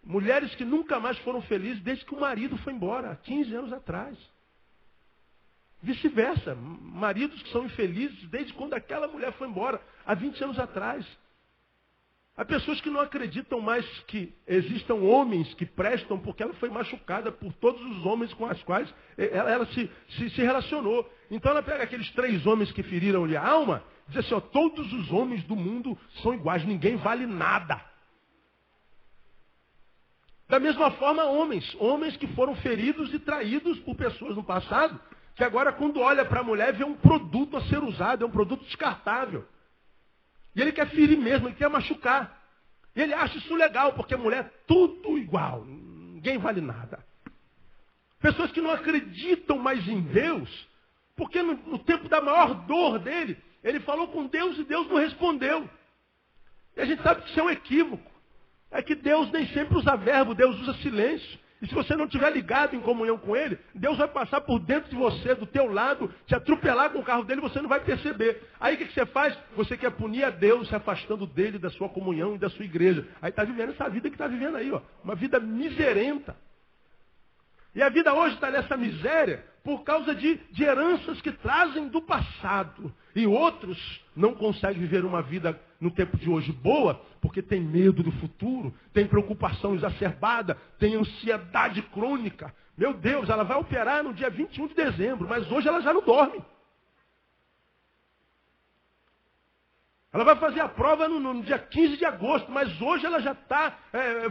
mulheres que nunca mais foram felizes desde que o marido foi embora, há 15 anos atrás. Vice-versa, maridos que são infelizes desde quando aquela mulher foi embora, há 20 anos atrás. Há pessoas que não acreditam mais que existam homens que prestam porque ela foi machucada por todos os homens com os quais ela se relacionou. Então ela pega aqueles 3 homens que feriram-lhe a alma e diz assim, ó, todos os homens do mundo são iguais, ninguém vale nada. Da mesma forma, homens que foram feridos e traídos por pessoas no passado, que agora quando olha para a mulher vê um produto a ser usado, é um produto descartável. E ele quer ferir mesmo, ele quer machucar. E ele acha isso legal, porque a mulher é tudo igual. Ninguém vale nada. Pessoas que não acreditam mais em Deus, porque no tempo da maior dor dele, ele falou com Deus e Deus não respondeu. E a gente sabe que isso é um equívoco. É que Deus nem sempre usa verbo, Deus usa silêncio. E se você não estiver ligado em comunhão com Ele, Deus vai passar por dentro de você, do teu lado, te atropelar com o carro dele, você não vai perceber. Aí o que você faz? Você quer punir a Deus, se afastando dele, da sua comunhão e da sua igreja. Aí está vivendo essa vida que está vivendo aí, ó, uma vida miserenta. E a vida hoje está nessa miséria por causa de heranças que trazem do passado. E outros não conseguem viver uma vida no tempo de hoje boa, porque tem medo do futuro, tem preocupação exacerbada, tem ansiedade crônica. Meu Deus, ela vai operar no dia 21 de dezembro, mas hoje ela já não dorme. Ela vai fazer a prova no dia 15 de agosto, mas hoje ela já está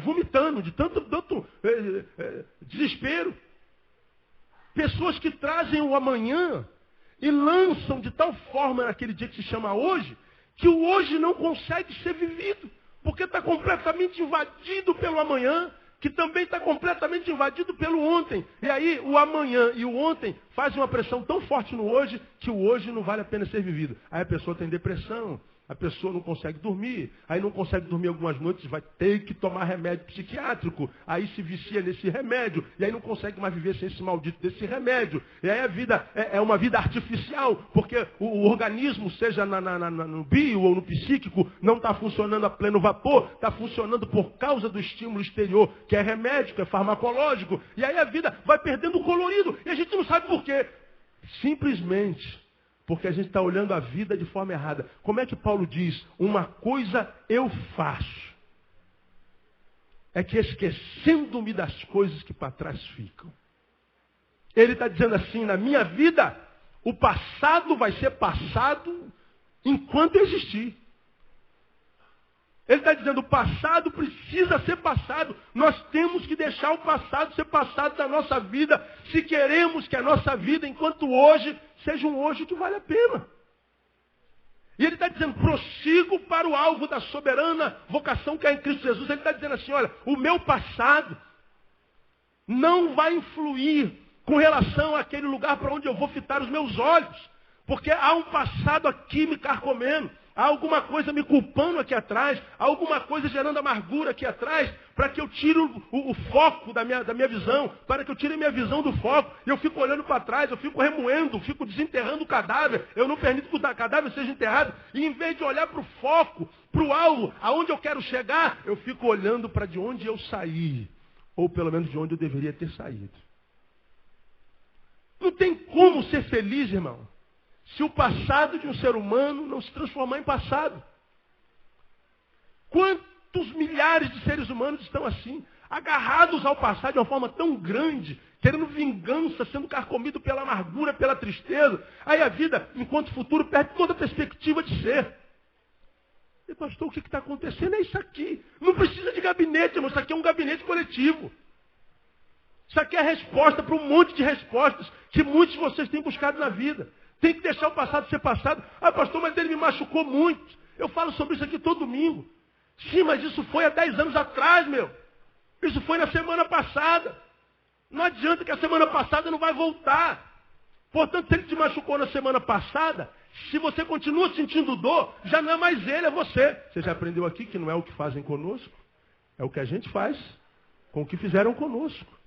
vomitando de tanto desespero. Pessoas que trazem o amanhã e lançam de tal forma naquele dia que se chama hoje, que o hoje não consegue ser vivido, porque está completamente invadido pelo amanhã, que também está completamente invadido pelo ontem. E aí o amanhã e o ontem fazem uma pressão tão forte no hoje, que o hoje não vale a pena ser vivido. Aí a pessoa tem depressão, A pessoa não consegue dormir, aí não consegue dormir algumas noites, vai ter que tomar remédio psiquiátrico, aí se vicia nesse remédio, e aí não consegue mais viver sem esse maldito desse remédio. E aí a vida é uma vida artificial, porque o organismo, seja no bio ou no psíquico, não está funcionando a pleno vapor, está funcionando por causa do estímulo exterior, que é remédio, que é farmacológico, e aí a vida vai perdendo o colorido, e a gente não sabe por quê. Simplesmente porque a gente está olhando a vida de forma errada. Como é que Paulo diz? Uma coisa eu faço. É que esquecendo-me das coisas que para trás ficam. Ele está dizendo assim, na minha vida, o passado vai ser passado enquanto existir. Ele está dizendo, o passado precisa ser passado. Nós temos que deixar o passado ser passado da nossa vida, se queremos que a nossa vida, enquanto hoje, seja um hoje que vale a pena. E ele está dizendo, prossigo para o alvo da soberana vocação que é em Cristo Jesus. Ele está dizendo assim, olha, o meu passado não vai influir com relação àquele lugar para onde eu vou fitar os meus olhos. Porque há um passado aqui me carcomendo. Há alguma coisa me culpando aqui atrás, há alguma coisa gerando amargura aqui atrás, para que eu tire o foco da minha visão, para que eu tire a minha visão do foco, e eu fico olhando para trás, eu fico remoendo, fico desenterrando o cadáver, eu não permito que o cadáver seja enterrado, e em vez de olhar para o foco, para o alvo, aonde eu quero chegar, eu fico olhando para de onde eu saí, ou pelo menos de onde eu deveria ter saído. Não tem como ser feliz, irmão, se o passado de um ser humano não se transformar em passado. Quantos milhares de seres humanos estão assim, agarrados ao passado de uma forma tão grande, querendo vingança, sendo carcomido pela amargura, pela tristeza. Aí a vida, enquanto futuro, perde toda a perspectiva de ser. E pastor, o que está acontecendo? É isso aqui. Não precisa de gabinete, irmão. Isso aqui é um gabinete coletivo. Isso aqui é a resposta para um monte de respostas que muitos de vocês têm buscado na vida. Tem que deixar o passado ser passado. Ah, pastor, mas ele me machucou muito. Eu falo sobre isso aqui todo domingo. Sim, mas isso foi há 10 anos atrás, meu. Isso foi na semana passada. Não adianta que a semana passada não vai voltar. Portanto, se ele te machucou na semana passada, se você continua sentindo dor, já não é mais ele, é você. Você já aprendeu aqui que não é o que fazem conosco, é o que a gente faz com o que fizeram conosco.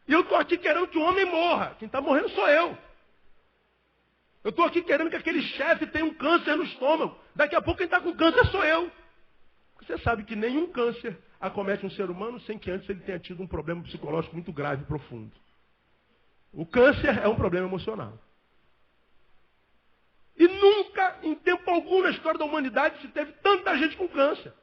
E eu estou aqui querendo que o homem morra. Quem está morrendo sou eu. Eu estou aqui querendo que aquele chefe tenha um câncer no estômago. Daqui a pouco quem está com câncer sou eu. Você sabe que nenhum câncer acomete um ser humano sem que antes ele tenha tido um problema psicológico muito grave e profundo. O câncer é um problema emocional. E nunca, em tempo algum na história da humanidade, se teve tanta gente com câncer.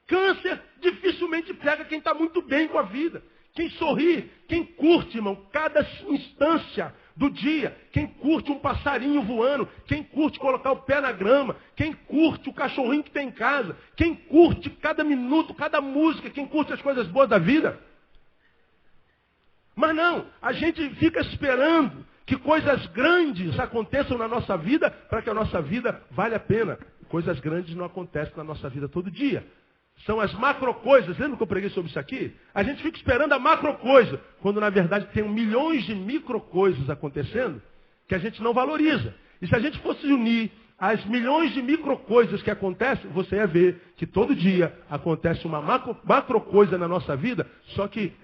Câncer dificilmente pega quem está muito bem com a vida. Quem sorri, quem curte, irmão, cada instância do dia, quem curte um passarinho voando, quem curte colocar o pé na grama, quem curte o cachorrinho que tem em casa, quem curte cada minuto, cada música, quem curte as coisas boas da vida. Mas não, a gente fica esperando que coisas grandes aconteçam na nossa vida para que a nossa vida valha a pena. Coisas grandes não acontecem na nossa vida todo dia. São as macro coisas. Lembra que eu preguei sobre isso aqui? A gente fica esperando a macro coisa, quando na verdade tem milhões de micro coisas acontecendo que a gente não valoriza. E se a gente fosse unir as milhões de micro coisas que acontecem, você ia ver que todo dia acontece uma macro coisa na nossa vida, só que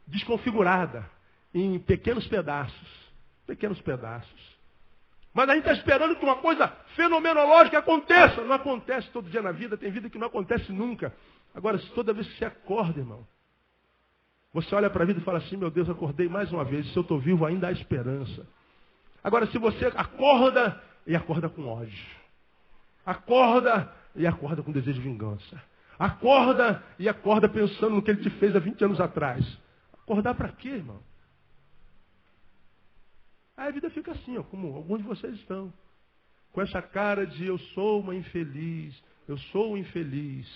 desconfigurada em pequenos pedaços. Pequenos pedaços. Mas a gente está esperando que uma coisa fenomenológica aconteça. Não acontece todo dia na vida, tem vida que não acontece nunca. Agora, se toda vez que você acorda, irmão, você olha para a vida e fala assim, meu Deus, acordei mais uma vez, se eu estou vivo ainda há esperança. Agora, se você acorda e acorda com ódio, acorda e acorda com desejo de vingança, acorda e acorda pensando no que ele te fez há 20 anos atrás, acordar para quê, irmão? Aí a vida fica assim, ó, como alguns de vocês estão. Com essa cara de eu sou uma infeliz, eu sou um infeliz.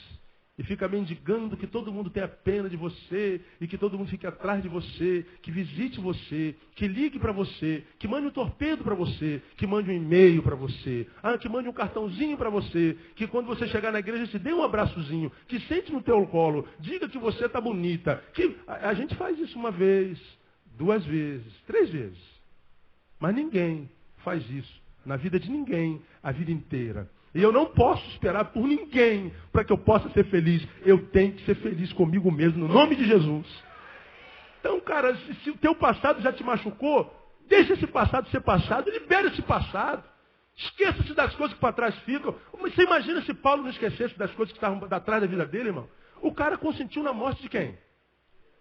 E fica mendigando que todo mundo tenha pena de você, e que todo mundo fique atrás de você, que visite você, que ligue para você, que mande um torpedo para você, que mande um e-mail para você, que mande um cartãozinho para você, que quando você chegar na igreja te dê um abraçozinho, que sente no teu colo, diga que você está bonita. Que a gente faz isso uma vez, 2 vezes, 3 vezes. Mas ninguém faz isso na vida de ninguém, a vida inteira. E eu não posso esperar por ninguém para que eu possa ser feliz. Eu tenho que ser feliz comigo mesmo, no nome de Jesus. Então, cara, se o teu passado já te machucou, deixa esse passado ser passado, libera esse passado. Esqueça-se das coisas que para trás ficam. Você imagina se Paulo não esquecesse das coisas que estavam atrás da vida dele, irmão? O cara consentiu na morte de quem?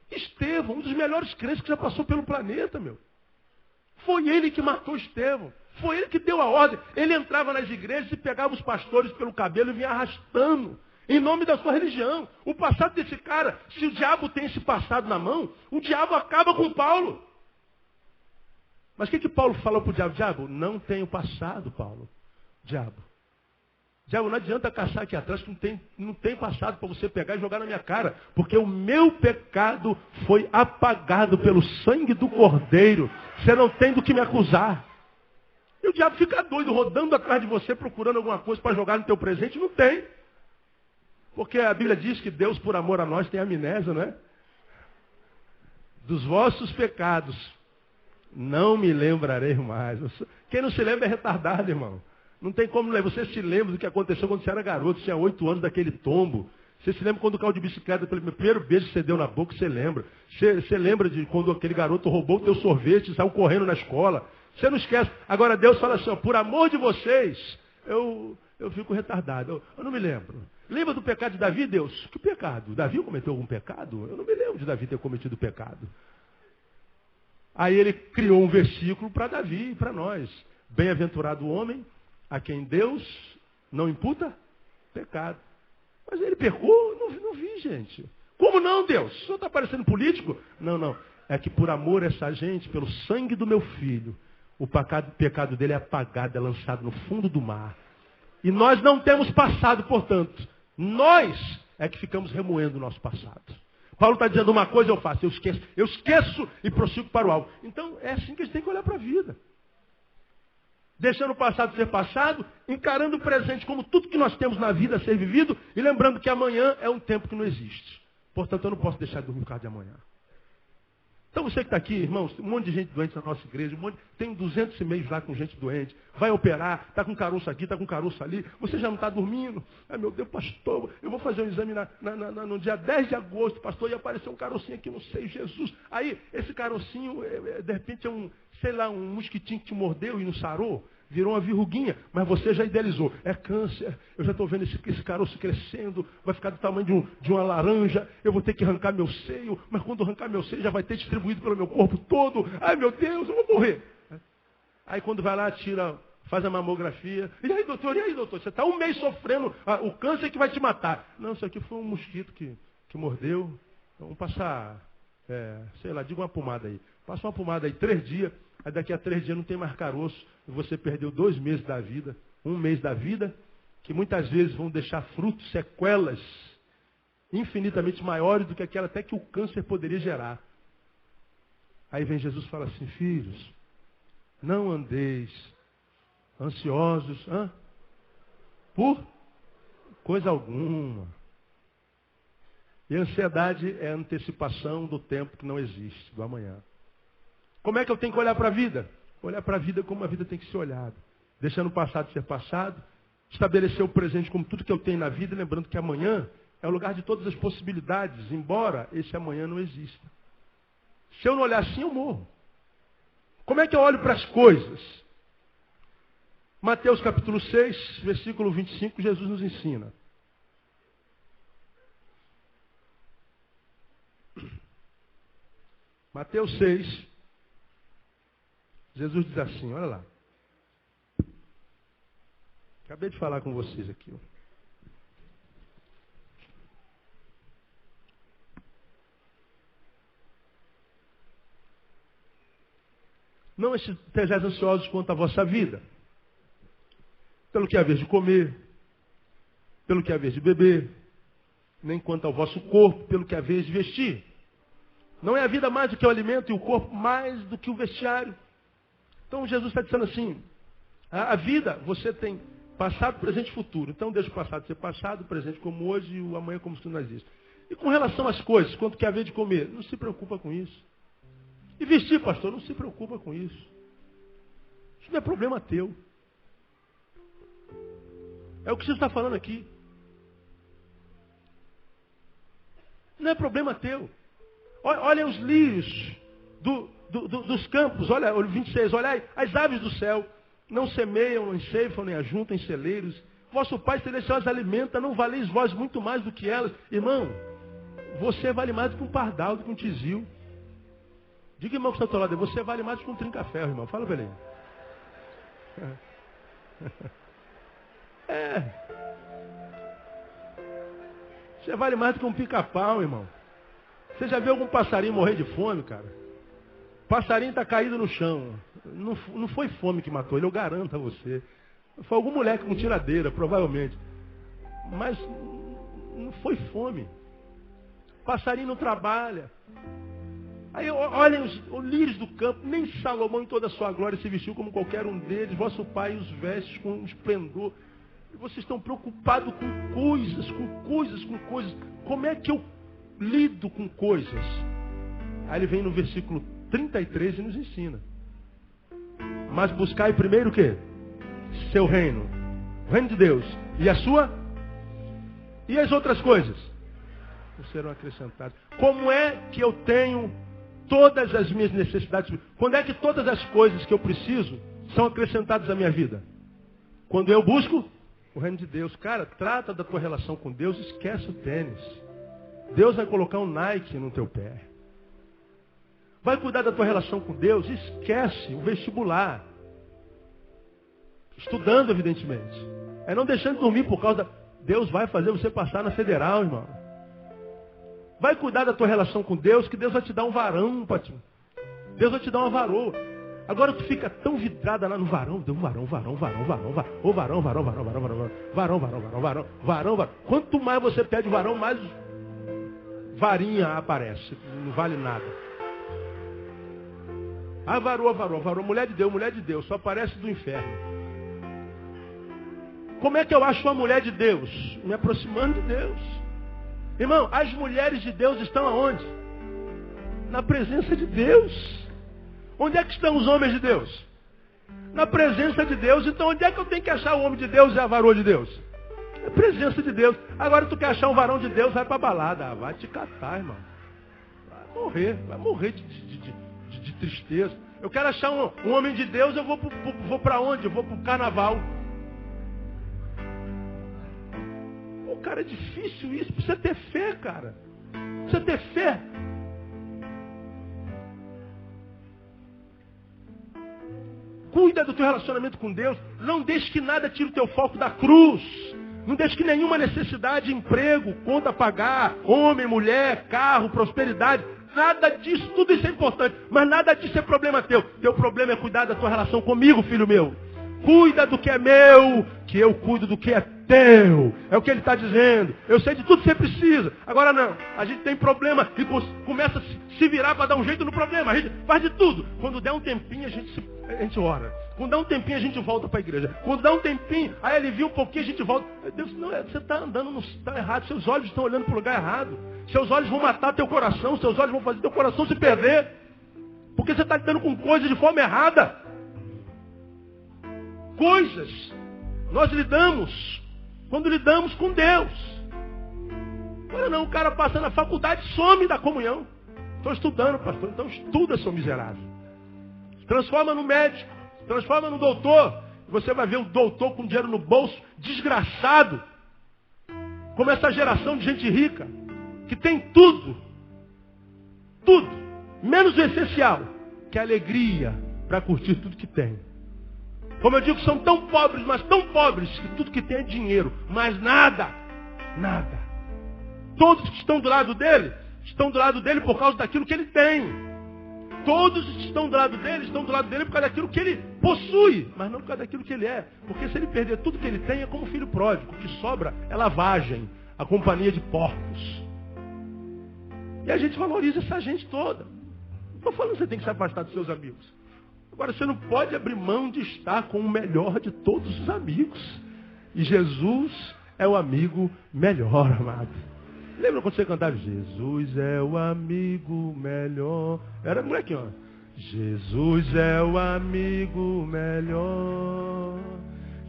Estevão, um dos melhores crentes que já passou pelo planeta, meu. Foi ele que matou Estevão. Foi ele que deu a ordem. Ele entrava nas igrejas e pegava os pastores pelo cabelo e vinha arrastando. Em nome da sua religião. O passado desse cara, se o diabo tem esse passado na mão, o diabo acaba com Paulo. Mas o que Paulo falou para o diabo? Diabo, não tenho passado, Paulo. Diabo, não adianta caçar aqui atrás, que não tem passado para você pegar e jogar na minha cara. Porque o meu pecado foi apagado pelo sangue do Cordeiro. Você não tem do que me acusar. E o diabo fica doido, rodando atrás de você, procurando alguma coisa para jogar no teu presente. Não tem. Porque a Bíblia diz que Deus, por amor a nós, tem amnésia, não é? Dos vossos pecados, não me lembrarei mais. Quem não se lembra é retardado, irmão. Não tem como lembrar. Você se lembra do que aconteceu quando você era garoto, você tinha 8 anos daquele tombo. Você se lembra quando caiu de bicicleta, pelo primeiro beijo que você deu na boca, você lembra. Você lembra de quando aquele garoto roubou o teu sorvete e saiu correndo na escola. Você não esquece. Agora Deus fala assim, ó, por amor de vocês, eu fico retardado. Eu não me lembro. Lembra do pecado de Davi, Deus? Que pecado? Davi cometeu algum pecado? Eu não me lembro de Davi ter cometido pecado. Aí ele criou um versículo para Davi e para nós. Bem-aventurado o homem a quem Deus não imputa pecado. Mas ele pecou? Não vi, gente. Como não, Deus? O senhor está parecendo político? Não. É que por amor a essa gente, pelo sangue do meu filho, o pecado dele é apagado, é lançado no fundo do mar. E nós não temos passado, portanto. Nós é que ficamos remoendo o nosso passado. Paulo está dizendo uma coisa, eu faço, eu esqueço e prossigo para o alvo. Então é assim que a gente tem que olhar para a vida. Deixando o passado ser passado, encarando o presente como tudo que nós temos na vida a ser vivido e lembrando que amanhã é um tempo que não existe. Portanto, eu não posso deixar de dormir por causa de amanhã. Então você que está aqui, irmãos, tem um monte de gente doente na nossa igreja, tem 200 e-mails lá com gente doente, vai operar, está com caroço aqui, está com caroço ali, você já não está dormindo. Ai meu Deus, pastor, eu vou fazer um exame no dia 10 de agosto, pastor, e apareceu um carocinho aqui, não sei, Jesus. Aí, esse carocinho, de repente é um mosquitinho que te mordeu e não sarou. Virou uma verruguinha, mas você já idealizou. É câncer, eu já estou vendo esse caroço crescendo, vai ficar do tamanho de uma laranja, eu vou ter que arrancar meu seio, mas quando arrancar meu seio já vai ter distribuído pelo meu corpo todo. Ai meu Deus, eu vou morrer. Aí quando vai lá, faz a mamografia. E aí doutor, você está um mês sofrendo o câncer que vai te matar. Não, isso aqui foi um mosquito que mordeu. Vamos passar, diga uma pomada aí. Passa uma pomada aí 3 dias. Aí daqui a 3 dias não tem mais caroço. E você perdeu 2 meses da vida. 1 mês da vida. Que muitas vezes vão deixar frutos, sequelas infinitamente maiores do que aquela até que o câncer poderia gerar. Aí vem Jesus e fala assim, filhos, não andeis ansiosos por coisa alguma. E a ansiedade é a antecipação do tempo que não existe, do amanhã. Como é que eu tenho que olhar para a vida? Olhar para a vida como a vida tem que ser olhada. Deixando o passado ser passado. Estabelecer o presente como tudo que eu tenho na vida. Lembrando que amanhã é o lugar de todas as possibilidades. Embora esse amanhã não exista. Se eu não olhar assim, eu morro. Como é que eu olho para as coisas? Mateus capítulo 6, versículo 25, Jesus nos ensina. Mateus 6, Jesus diz assim, olha lá. Acabei de falar com vocês aqui. Não estejais ansiosos quanto à vossa vida, pelo que é a vez de comer, pelo que é a vez de beber, nem quanto ao vosso corpo, pelo que é a vez de vestir. Não é a vida mais do que o alimento e o corpo mais do que o vestiário. Então Jesus está dizendo assim, a vida você tem passado, presente e futuro. Então deixa o passado ser passado, o presente como hoje e o amanhã como se não existe. E com relação às coisas, quanto que é a vez de comer, não se preocupa com isso. E vestir, pastor, não se preocupa com isso. Isso não é problema teu. É o que Jesus está falando aqui. Não é problema teu. Olha os lírios dos campos. Olha o 26. Olha as aves do céu. Não semeiam, não enceifam, nem ajuntam em celeiros. Vosso Pai Celestial as alimenta. Não valeis vós muito mais do que elas. Irmão, você vale mais do que um pardal, do que um tizil. Diga, irmão, que está ao teu lado. Você vale mais do que um trinca-ferro, irmão. Fala pra ele. Você vale mais do que um pica-pau, irmão. Você já viu algum passarinho morrer de fome, cara? O passarinho está caído no chão. Não foi fome que matou ele, eu garanto a você. Foi algum moleque com tiradeira, provavelmente. Mas não foi fome. O passarinho não trabalha. Aí olhem os lírios do campo. Nem Salomão em toda a sua glória se vestiu como qualquer um deles. Vosso Pai os veste com esplendor. E vocês estão preocupados com coisas. Como é que eu lido com coisas? Aí ele vem no versículo 33 e nos ensina. Mas buscai primeiro o quê? Seu reino. O reino de Deus. E a sua? E as outras coisas? Não serão acrescentadas. Como é que eu tenho todas as minhas necessidades? Quando é que todas as coisas que eu preciso são acrescentadas à minha vida? Quando eu busco o reino de Deus. Cara, trata da tua relação com Deus, esquece o tênis. Deus vai colocar um Nike no teu pé. Vai cuidar da tua relação com Deus, esquece o vestibular. Estudando, evidentemente. É não deixando de dormir por causa da... Deus vai fazer você passar na federal, irmão. Vai cuidar da tua relação com Deus, que Deus vai te dar um varão, Patinho. Deus vai te dar uma varoa. Agora tu fica tão vidrada lá no varão. Deu varão. Quanto mais você pede varão, mais varinha aparece. Não vale nada. Ah, varoa. Mulher de Deus. Só aparece do inferno. Como é que eu acho uma mulher de Deus? Me aproximando de Deus. Irmão, as mulheres de Deus estão aonde? Na presença de Deus. Onde é que estão os homens de Deus? Na presença de Deus. Então onde é que eu tenho que achar o homem de Deus e a varoa de Deus? Na presença de Deus. Agora tu quer achar um varão de Deus, vai pra balada. Ah, vai te catar, irmão. Vai morrer de tristeza. Eu quero achar um homem de Deus, eu vou pra onde? Eu vou pro carnaval. Pô, cara, é difícil isso. Precisa ter fé, cara. Precisa ter fé. Cuida do teu relacionamento com Deus. Não deixe que nada tire o teu foco da cruz. Não deixe que nenhuma necessidade, emprego, conta a pagar, homem, mulher, carro, prosperidade, nada disso, tudo isso é importante. Mas nada disso é problema teu. Teu problema é cuidar da tua relação comigo, filho meu. Cuida do que é meu, que eu cuido do que é teu. É o que ele está dizendo. Eu sei de tudo que você precisa. Agora não. A gente tem problema e começa a se virar para dar um jeito no problema. A gente faz de tudo. Quando der um tempinho, a gente ora. Quando dá um tempinho, a gente volta para a igreja. Quando dá um tempinho, aí alivia um pouquinho, a gente volta. Deus, não, você está andando, está errado. Seus olhos estão olhando para o lugar errado. Seus olhos vão matar teu coração. Seus olhos vão fazer teu coração se perder. Porque você está lidando com coisas de forma errada. Coisas. Nós lidamos quando lidamos com Deus. Agora não, o cara passa na faculdade, some da comunhão. Estou estudando, pastor. Então estuda, seu miserável. Se transforma no médico. Se transforma no doutor. Você vai ver o doutor com dinheiro no bolso, desgraçado. Como essa geração de gente rica, que tem tudo. Tudo. Menos o essencial, que é a alegria para curtir tudo que tem. Como eu digo, são tão pobres, mas tão pobres, que tudo que tem é dinheiro. Mas nada. Todos que estão do lado dele por causa daquilo que ele tem. Todos que estão do lado dele por causa daquilo que ele possui, mas não por causa daquilo que ele é. Porque se ele perder tudo que ele tem, é como filho pródigo. O que sobra é lavagem, a companhia de porcos. E a gente valoriza essa gente toda. Não estou falando que você tem que se afastar dos seus amigos. Agora, você não pode abrir mão de estar com o melhor de todos os amigos. E Jesus é o amigo melhor, amado. Lembra quando você cantava? Jesus é o amigo melhor. Era molequinho, ó. Jesus é o amigo melhor.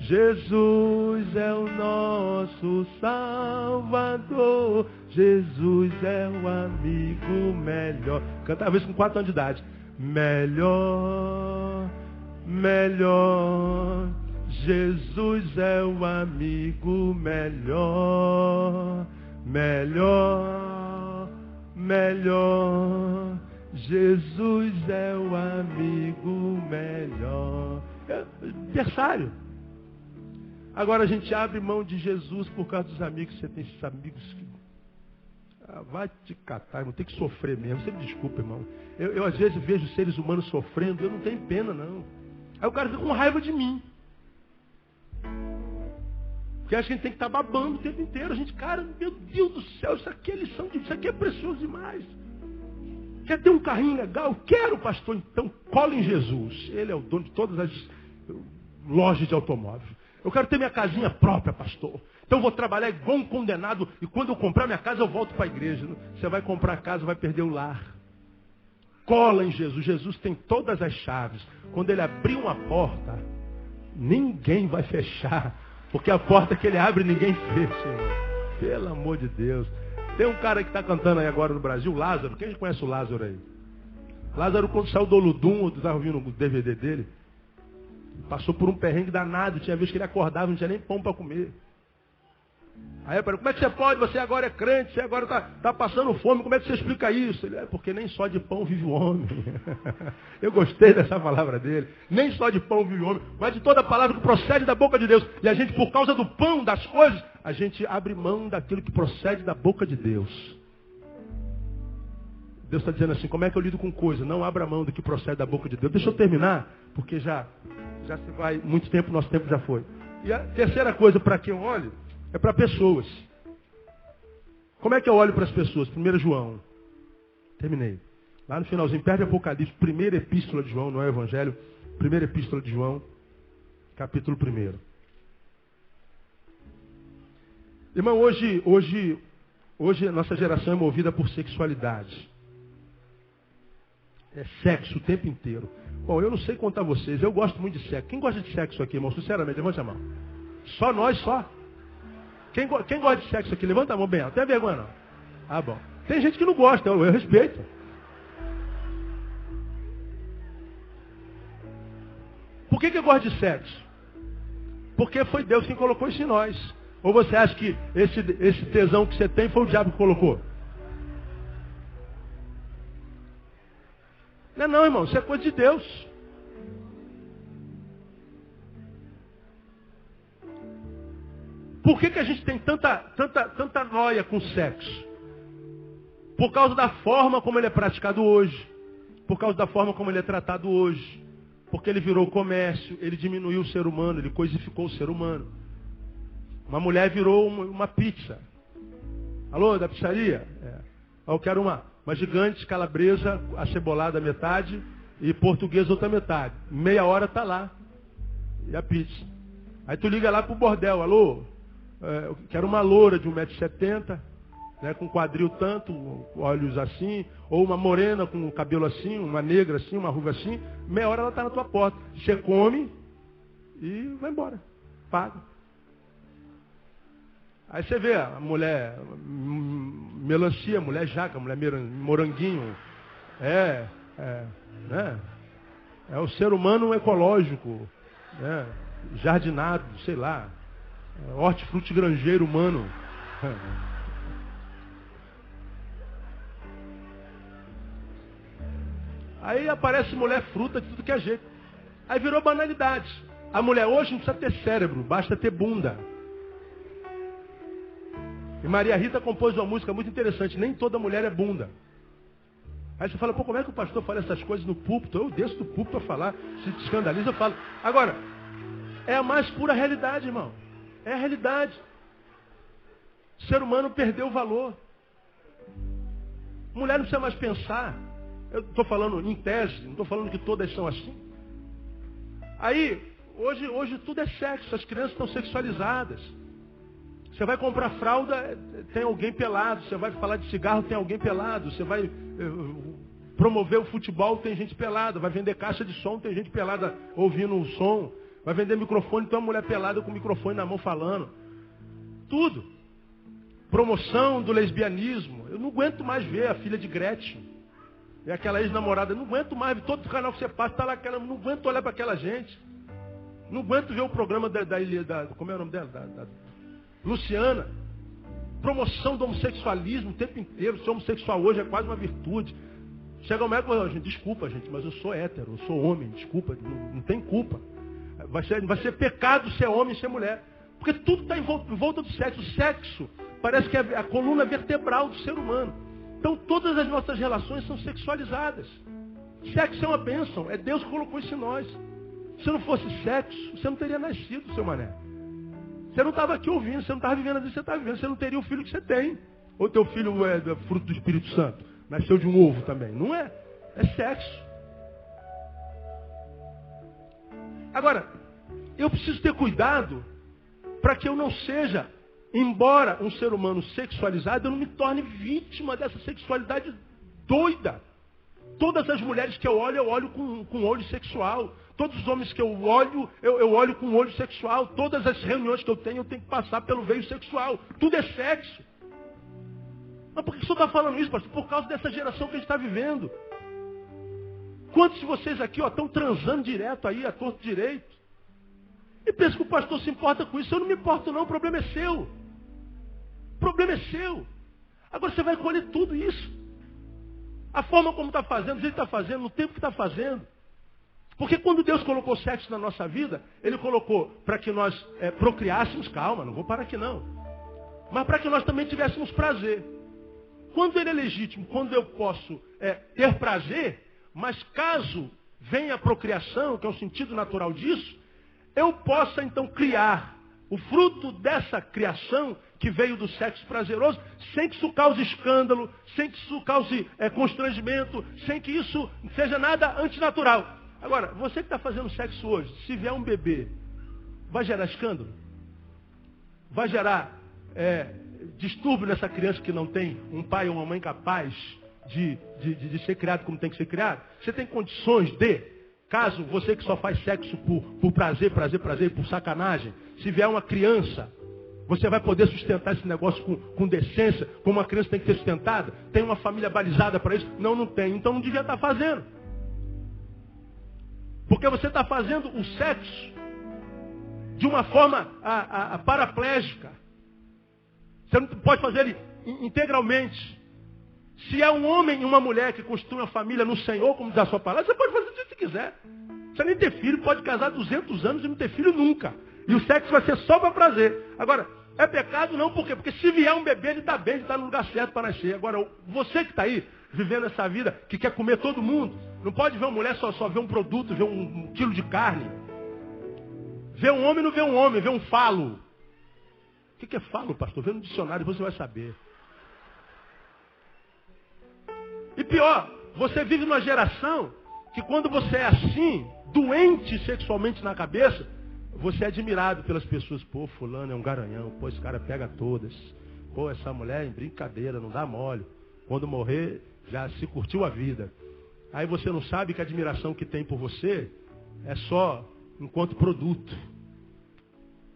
Jesus é o nosso Salvador. Jesus é o amigo melhor. Cantava isso com 4 anos de idade. Melhor, melhor. Jesus é o amigo melhor. Melhor, melhor. Jesus é o amigo melhor. É versário. Agora a gente abre mão de Jesus por causa dos amigos. Você tem esses amigos que... vai te catar, não tem que sofrer mesmo. Você me desculpa, irmão. Eu às vezes vejo seres humanos sofrendo, eu não tenho pena, não. Aí o cara fica com raiva de mim. Porque acha que a gente tem que estar babando o tempo inteiro. A gente, cara, meu Deus do céu, isso aqui é lição de... Isso aqui é precioso demais. Quer ter um carrinho legal? Quero, pastor. Então, cola em Jesus. Ele é o dono de todas as lojas de automóveis. Eu quero ter minha casinha própria, pastor. Então eu vou trabalhar igual um condenado. E quando eu comprar minha casa, eu volto para a igreja. Você vai comprar a casa, vai perder o lar. Cola em Jesus. Jesus tem todas as chaves. Quando ele abrir uma porta, ninguém vai fechar. Porque a porta que ele abre, ninguém fecha, irmão. Pelo amor de Deus. Tem um cara que está cantando aí agora no Brasil, Lázaro. Quem conhece o Lázaro aí? Lázaro, quando saiu do Olodum, eu estava ouvindo o DVD dele, passou por um perrengue danado. Tinha vez que ele acordava, não tinha nem pão para comer. Aí eu pergunto, como é que você pode? Você agora é crente, você agora está passando fome, como é que você explica isso? Ele, porque nem só de pão vive o homem. Eu gostei dessa palavra dele. Nem só de pão vive o homem, mas de toda palavra que procede da boca de Deus. E a gente, por causa do pão, das coisas, a gente abre mão daquilo que procede da boca de Deus. Deus está dizendo assim, como é que eu lido com coisa? Não abra mão do que procede da boca de Deus. Deixa eu terminar, porque já se vai muito tempo, nosso tempo já foi. E a terceira coisa para que eu olho é para pessoas. Como é que eu olho para as pessoas? 1 João. Terminei. Lá no finalzinho, perto de Apocalipse, primeira epístola de João, não é o Evangelho. Primeira epístola de João, capítulo 1. Irmão, hoje a nossa geração é movida por sexualidade. É sexo o tempo inteiro. Bom, eu não sei contar vocês, eu gosto muito de sexo. Quem gosta de sexo aqui, irmão? Sinceramente, levanta a mão. Só nós, só? Quem gosta de sexo aqui? Levanta a mão bem alto. Não tem vergonha, não? Ah, bom. Tem gente que não gosta, eu respeito. Por que eu gosto de sexo? Porque foi Deus quem colocou isso em nós. Ou você acha que esse tesão que você tem foi o diabo que colocou? Não, irmão, isso é coisa de Deus. Por que a gente tem tanta noia com sexo? Por causa da forma como ele é praticado hoje. Por causa da forma como ele é tratado hoje. Porque ele virou comércio, ele diminuiu o ser humano, ele coisificou o ser humano. Uma mulher virou uma pizza. Alô, da pizzaria? Eu quero uma gigante calabresa, acebolada metade e portuguesa outra metade. Meia hora está lá. E a pizza. Aí tu liga lá pro bordel, alô? Eu quero uma loura de 1,70 m, né, com quadril tanto, olhos assim, ou uma morena com cabelo assim, uma negra assim, uma ruiva assim. Meia hora ela está na tua porta. Você come e vai embora. Paga. Aí você vê a mulher melancia, mulher jaca, mulher moranguinho. Né? É o ser humano ecológico, né? Jardinado, sei lá. Hortifruti granjeiro humano. Aí aparece mulher fruta de tudo que é jeito. Aí virou banalidade. A mulher hoje não precisa ter cérebro, basta ter bunda. E Maria Rita compôs uma música muito interessante. Nem toda mulher é bunda. Aí você fala, pô, como é que o pastor fala essas coisas no púlpito? Eu desço do púlpito para falar. Se te escandaliza, eu falo. Agora, é a mais pura realidade, irmão. É a realidade. O ser humano perdeu o valor. Mulher não precisa mais pensar. Eu estou falando em tese, não estou falando que todas são assim. Aí, hoje tudo é sexo, as crianças estão sexualizadas. Você vai comprar fralda, tem alguém pelado. Você vai falar de cigarro, tem alguém pelado. Você vai promover o futebol, tem gente pelada. Vai vender caixa de som, tem gente pelada ouvindo um som. Vai vender microfone, então uma mulher pelada com o microfone na mão falando. Tudo. Promoção do lesbianismo. Eu não aguento mais ver a filha de Gretchen. E aquela ex-namorada. Eu não aguento mais. Todo canal que você passa, está lá aquela. Não aguento olhar para aquela gente. Não aguento ver o programa da como é o nome dela? Da Luciana. Promoção do homossexualismo o tempo inteiro. Ser homossexual hoje é quase uma virtude. Chega o médico e fala, gente, desculpa, gente, mas eu sou hétero, eu sou homem, desculpa, não tem culpa. Vai ser pecado ser homem e ser mulher. Porque tudo está em volta do sexo. O sexo parece que é a coluna vertebral do ser humano. Então todas as nossas relações são sexualizadas. Sexo é uma bênção, é Deus que colocou isso em nós. Se não fosse sexo, você não teria nascido, seu mané. Você não estava aqui ouvindo, você não estava vivendo assim, você está vivendo, você não teria o filho que você tem. Ou teu filho é fruto do Espírito Santo, nasceu de um ovo também. Não é, é sexo. Agora, eu preciso ter cuidado para que eu não seja, embora um ser humano sexualizado, eu não me torne vítima dessa sexualidade doida. Todas as mulheres que eu olho com olho sexual. Todos os homens que eu olho com olho sexual. Todas as reuniões que eu tenho que passar pelo veio sexual. Tudo é sexo. Mas por que o senhor está falando isso, pastor? Por causa dessa geração que a gente está vivendo. Quantos de vocês aqui estão transando direto aí, a torto direito? E pensa que o pastor se importa com isso. Eu não me importo não, o problema é seu. O problema é seu. Agora você vai colher tudo isso. A forma como está fazendo, o jeito que está fazendo, no tempo que está fazendo. Porque quando Deus colocou sexo na nossa vida, Ele colocou para que nós procriássemos, calma, não vou parar aqui não. Mas para que nós também tivéssemos prazer. Quando ele é legítimo, quando eu posso ter prazer, mas caso venha a procriação, que é o sentido natural disso, eu possa então criar o fruto dessa criação que veio do sexo prazeroso, sem que isso cause escândalo, sem que isso cause constrangimento, sem que isso seja nada antinatural. Agora, você que está fazendo sexo hoje, se vier um bebê, vai gerar escândalo? Vai gerar distúrbio nessa criança que não tem um pai ou uma mãe capaz de ser criado como tem que ser criado? Você tem condições de, caso você que só faz sexo por prazer, por sacanagem, se vier uma criança, você vai poder sustentar esse negócio com decência, como uma criança tem que ser sustentada? Tem uma família balizada para isso? Não, não tem. Então não devia estar fazendo. Porque você está fazendo o sexo de uma forma paraplégica. Você não pode fazer ele integralmente. Se é um homem e uma mulher que construem uma família no Senhor, como diz a sua palavra, você pode fazer o que você quiser. Você nem ter filho, pode casar 200 anos e não ter filho nunca. E o sexo vai ser só para prazer. Agora, é pecado não, por quê? Porque se vier um bebê, ele está bem, ele está no lugar certo para nascer. Agora, você que está aí, vivendo essa vida, que quer comer todo mundo, não pode ver uma mulher só ver um produto, ver um quilo de carne. Ver um homem não vê um homem, vê um falo. O que é falo, pastor? Vê no dicionário, você vai saber. E pior, você vive numa geração que quando você é assim, doente sexualmente na cabeça, você é admirado pelas pessoas. Pô, fulano é um garanhão. Pô, esse cara pega todas. Pô, essa mulher é brincadeira, não dá mole. Quando morrer, já se curtiu a vida. Aí você não sabe que a admiração que tem por você é só enquanto produto.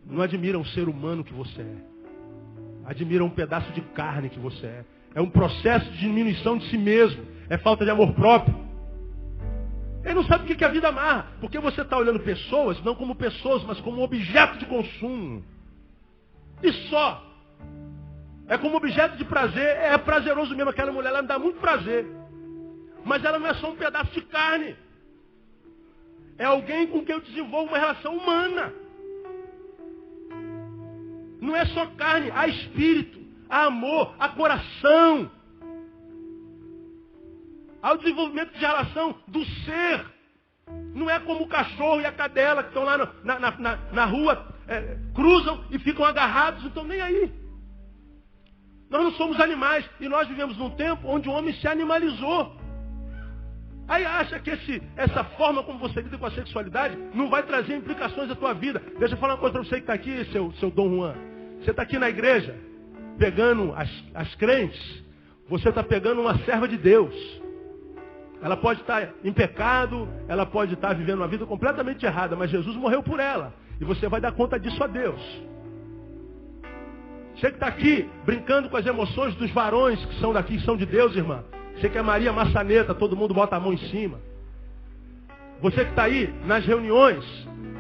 Não admira um ser humano que você é. Admira um pedaço de carne que você é. É um processo de diminuição de si mesmo. É falta de amor próprio. Ele não sabe o que é a vida amarra. Porque você está olhando pessoas, não como pessoas, mas como objeto de consumo. E só. É como objeto de prazer. É prazeroso mesmo. Aquela mulher, ela me dá muito prazer. Mas ela não é só um pedaço de carne. É alguém com quem eu desenvolvo uma relação humana. Não é só carne, há espírito, há amor, há coração. Há o desenvolvimento de relação do ser. Não é como o cachorro e a cadela que estão lá na rua, cruzam e ficam agarrados, não estão nem aí. Nós não somos animais e nós vivemos num tempo onde o homem se animalizou. Aí acha que essa forma como você lida com a sexualidade não vai trazer implicações à tua vida. Deixa eu falar uma coisa para você que está aqui, seu Dom Juan. Você está aqui na igreja, pegando as crentes, você está pegando uma serva de Deus. Ela pode estar em pecado, ela pode estar vivendo uma vida completamente errada, mas Jesus morreu por ela. E você vai dar conta disso a Deus. Você que está aqui brincando com as emoções dos varões que são daqui, que são de Deus, irmã. Você que é Maria Maçaneta, todo mundo bota a mão em cima. Você que está aí nas reuniões,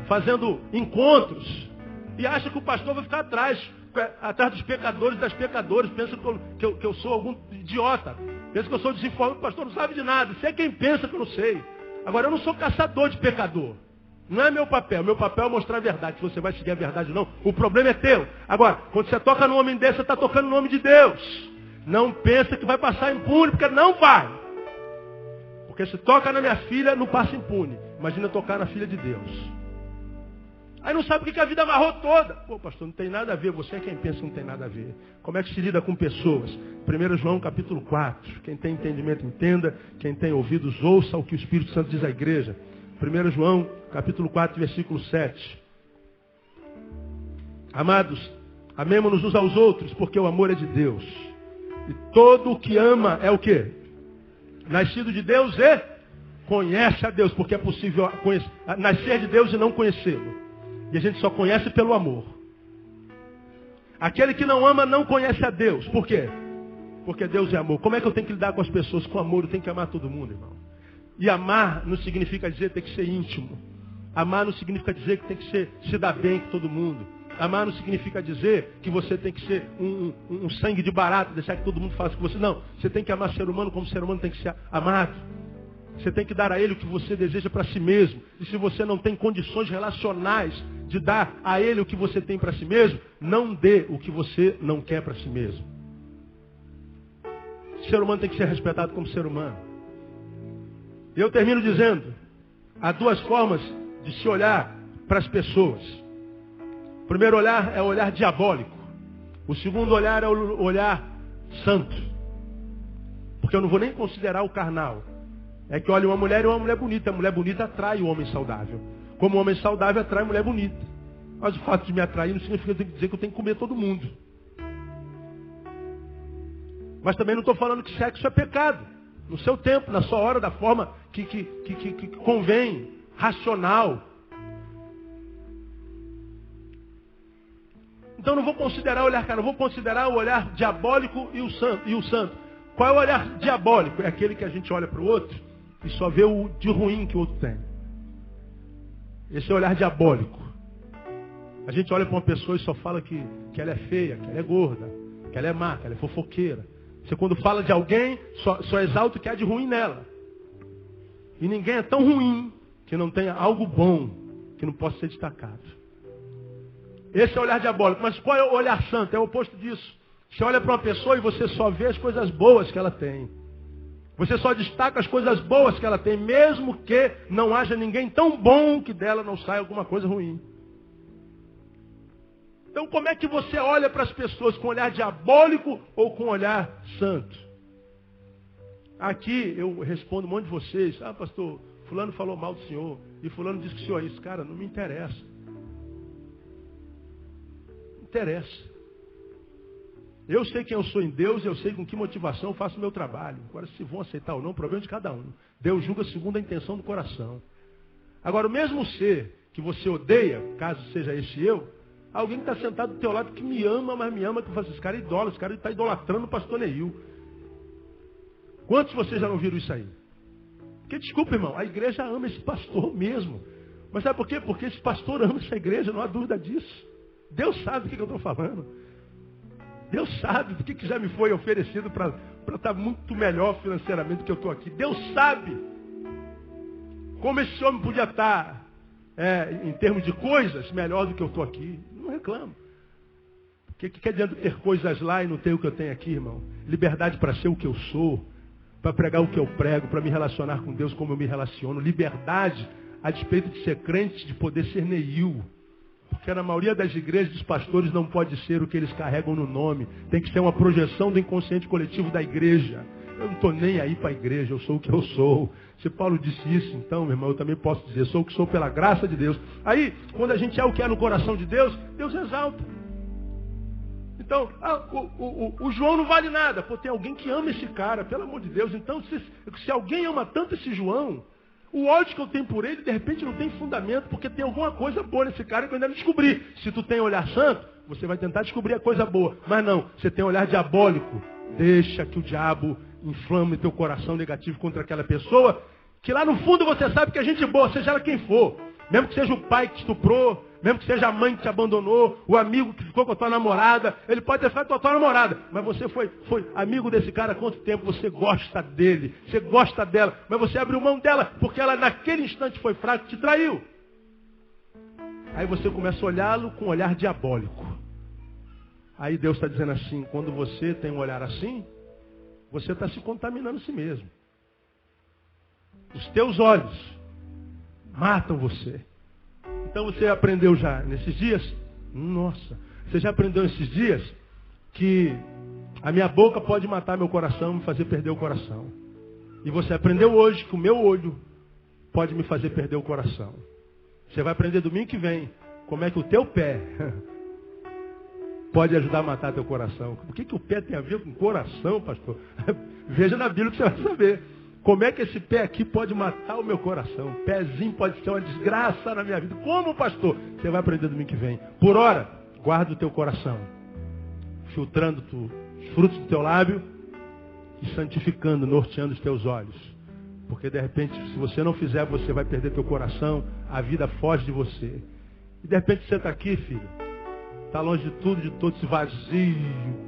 fazendo encontros, e acha que o pastor vai ficar atrás dos pecadores e das pecadoras. Pensa que eu sou algum idiota. Pensa que eu sou desinformado. O pastor não sabe de nada. Você é quem pensa que eu não sei. Agora, eu não sou caçador de pecador. Não é meu papel. Meu papel é mostrar a verdade. Se você vai seguir a verdade ou não, o problema é teu. Agora, quando você toca num homem desse, você está tocando no nome de Deus. Não pensa que vai passar impune, porque não vai. Porque se toca na minha filha, não passa impune. Imagina tocar na filha de Deus. Aí não sabe o que a vida amarrou toda. Pô, pastor, não tem nada a ver. Você é quem pensa que não tem nada a ver. Como é que se lida com pessoas? 1 João capítulo 4. Quem tem entendimento, entenda. Quem tem ouvidos, ouça o que o Espírito Santo diz à igreja. 1 João capítulo 4, versículo 7. Amados, amemo-nos uns aos outros, porque o amor é de Deus. E todo o que ama é o quê? Nascido de Deus e conhece a Deus, porque é possível nascer de Deus e não conhecê-lo. E a gente só conhece pelo amor. Aquele que não ama não conhece a Deus. Por quê? Porque Deus é amor. Como é que eu tenho que lidar com as pessoas? Com amor, eu tenho que amar todo mundo, irmão. E amar não significa dizer que tem que ser íntimo. Amar não significa dizer que tem que se dar bem com todo mundo. Amar não significa dizer que você tem que ser um sangue de barato, deixar que todo mundo faça com você. Não, você tem que amar ser humano como ser humano tem que ser amado. Você tem que dar a ele o que você deseja para si mesmo. E se você não tem condições relacionais de dar a ele o que você tem para si mesmo, não dê o que você não quer para si mesmo. O ser humano tem que ser respeitado como ser humano. E eu termino dizendo, há duas formas de se olhar para as pessoas. O primeiro olhar é o olhar diabólico. O segundo olhar é o olhar santo. Porque eu não vou nem considerar o carnal. É que olha uma mulher e uma mulher bonita. A mulher bonita atrai o homem saudável. Como o homem saudável atrai a mulher bonita. Mas o fato de me atrair não significa dizer que eu tenho que comer todo mundo. Mas também não estou falando que sexo é pecado. No seu tempo, na sua hora, da forma que convém, racional. Então não vou considerar o olhar carnal, vou considerar o olhar diabólico e o santo. Qual é o olhar diabólico? É aquele que a gente olha para o outro e só vê o de ruim que o outro tem. Esse é o olhar diabólico. A gente olha para uma pessoa e só fala que ela é feia, que ela é gorda, que ela é má, que ela é fofoqueira. Você quando fala de alguém, só exalta o que há de ruim nela. E ninguém é tão ruim que não tenha algo bom que não possa ser destacado. Esse é o olhar diabólico. Mas qual é o olhar santo? É o oposto disso. Você olha para uma pessoa e você só vê as coisas boas que ela tem. Você só destaca as coisas boas que ela tem, mesmo que não haja ninguém tão bom que dela não saia alguma coisa ruim. Então como é que você olha para as pessoas? Com olhar diabólico ou com olhar santo? Aqui eu respondo um monte de vocês. Ah, pastor, fulano falou mal do senhor. E fulano disse que o senhor é isso. Cara, não me interessa. Não interessa. Eu sei quem eu sou em Deus, eu sei com que motivação eu faço o meu trabalho. Agora, se vão aceitar ou não, o problema é de cada um. Deus julga segundo a intenção do coração. Agora, o mesmo ser que você odeia, caso seja esse eu, alguém que está sentado do teu lado que me ama, mas me ama, que faz esse cara é idólatra, esse cara está idolatrando o pastor Neil. Quantos de vocês já não viram isso aí? Porque, desculpa, irmão, a igreja ama esse pastor mesmo. Mas sabe por quê? Porque esse pastor ama essa igreja, não há dúvida disso. Deus sabe do que eu estou falando. Deus sabe do que já me foi oferecido para estar muito melhor financeiramente do que eu estou aqui. Deus sabe como esse homem podia estar, em termos de coisas, melhor do que eu estou aqui. Não reclamo. Porque que adianta ter coisas lá e não ter o que eu tenho aqui, irmão? Liberdade para ser o que eu sou, para pregar o que eu prego, para me relacionar com Deus como eu me relaciono. Liberdade a despeito de ser crente, de poder ser Neil. Porque na maioria das igrejas, dos pastores, não pode ser o que eles carregam no nome. Tem que ser uma projeção do inconsciente coletivo da igreja. Eu não estou nem aí para a igreja, eu sou o que eu sou. Se Paulo disse isso, então, meu irmão, eu também posso dizer, sou o que sou pela graça de Deus. Aí, quando a gente é o que é no coração de Deus, Deus exalta. Então, o João não vale nada. Pô, tem alguém que ama esse cara, pelo amor de Deus. Então, se alguém ama tanto esse João, o ódio que eu tenho por ele, de repente, não tem fundamento, porque tem alguma coisa boa nesse cara que eu ainda não descobri. Se tu tem olhar santo, você vai tentar descobrir a coisa boa. Mas não, você tem olhar diabólico. Deixa que o diabo inflame teu coração negativo contra aquela pessoa, que lá no fundo você sabe que é gente boa, seja ela quem for. Mesmo que seja o pai que te estuprou, mesmo que seja a mãe que te abandonou, o amigo que ficou com a tua namorada, ele pode ter ficado com a tua namorada, mas você foi amigo desse cara há quanto tempo? Você gosta dele, você gosta dela, mas você abriu mão dela, porque ela naquele instante foi fraca e te traiu. Aí você começa a olhá-lo com um olhar diabólico. Aí Deus está dizendo assim, quando você tem um olhar assim, você está se contaminando a si mesmo. Os teus olhos matam você. Então você aprendeu já nesses dias, você já aprendeu nesses dias que a minha boca pode matar meu coração, me fazer perder o coração. E você aprendeu hoje que o meu olho pode me fazer perder o coração. Você vai aprender domingo que vem como é que o teu pé pode ajudar a matar teu coração. O que o pé tem a ver com coração, pastor? Veja na Bíblia que você vai saber. Como é que esse pé aqui pode matar o meu coração? O pezinho pode ser uma desgraça na minha vida. Como, pastor? Você vai aprender domingo que vem. Por hora, guarda o teu coração. Filtrando os frutos do teu lábio e santificando, norteando os teus olhos. Porque de repente, se você não fizer, você vai perder teu coração. A vida foge de você. E de repente você está aqui, filho. Está longe de tudo, de todo esse vazio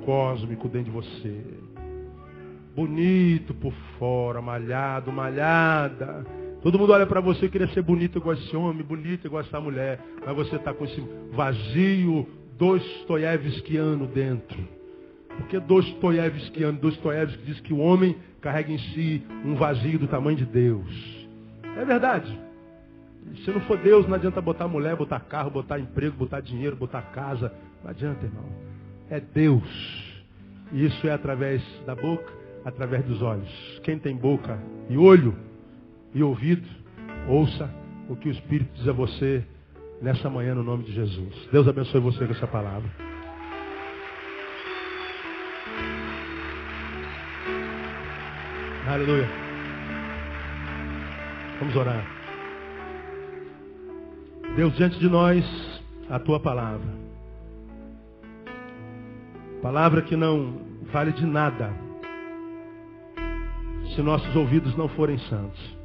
cósmico dentro de você. Bonito por fora, malhado, malhada. Todo mundo olha para você e queria ser bonito igual esse homem, bonito igual essa mulher. Mas você está com esse vazio dostoiévskiano dentro. Por que dostoiévskiano? Dostoiévski diz que o homem carrega em si um vazio do tamanho de Deus. É verdade. Se não for Deus, não adianta botar mulher, botar carro, botar emprego, botar dinheiro, botar casa. Não adianta, irmão. É Deus. E isso é através da boca, através dos olhos. Quem tem boca e olho e ouvido, ouça o que o Espírito diz a você nessa manhã no nome de Jesus. Deus abençoe você com essa palavra. Aleluia. Vamos orar. Deus, diante de nós, a tua palavra. Palavra que não vale de nada se nossos ouvidos não forem santos.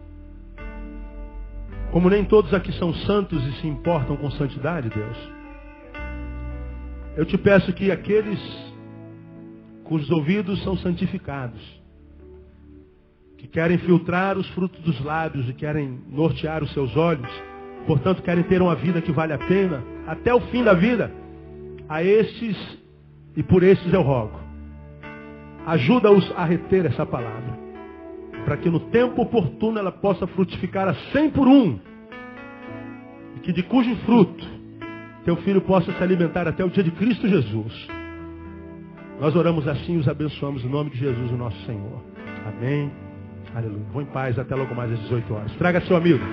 Como nem todos aqui são santos e se importam com santidade, Deus, eu te peço que aqueles cujos ouvidos são santificados, que querem filtrar os frutos dos lábios e querem nortear os seus olhos, portanto querem ter uma vida que vale a pena, até o fim da vida, a estes e por estes eu rogo. Ajuda-os a reter essa palavra, para que no tempo oportuno ela possa frutificar a 100 por 1, e que de cujo fruto teu filho possa se alimentar até o dia de Cristo Jesus. Nós oramos assim e os abençoamos em nome de Jesus, o nosso Senhor. Amém. Aleluia. Vou em paz até logo mais às 18 horas. Traga seu amigo.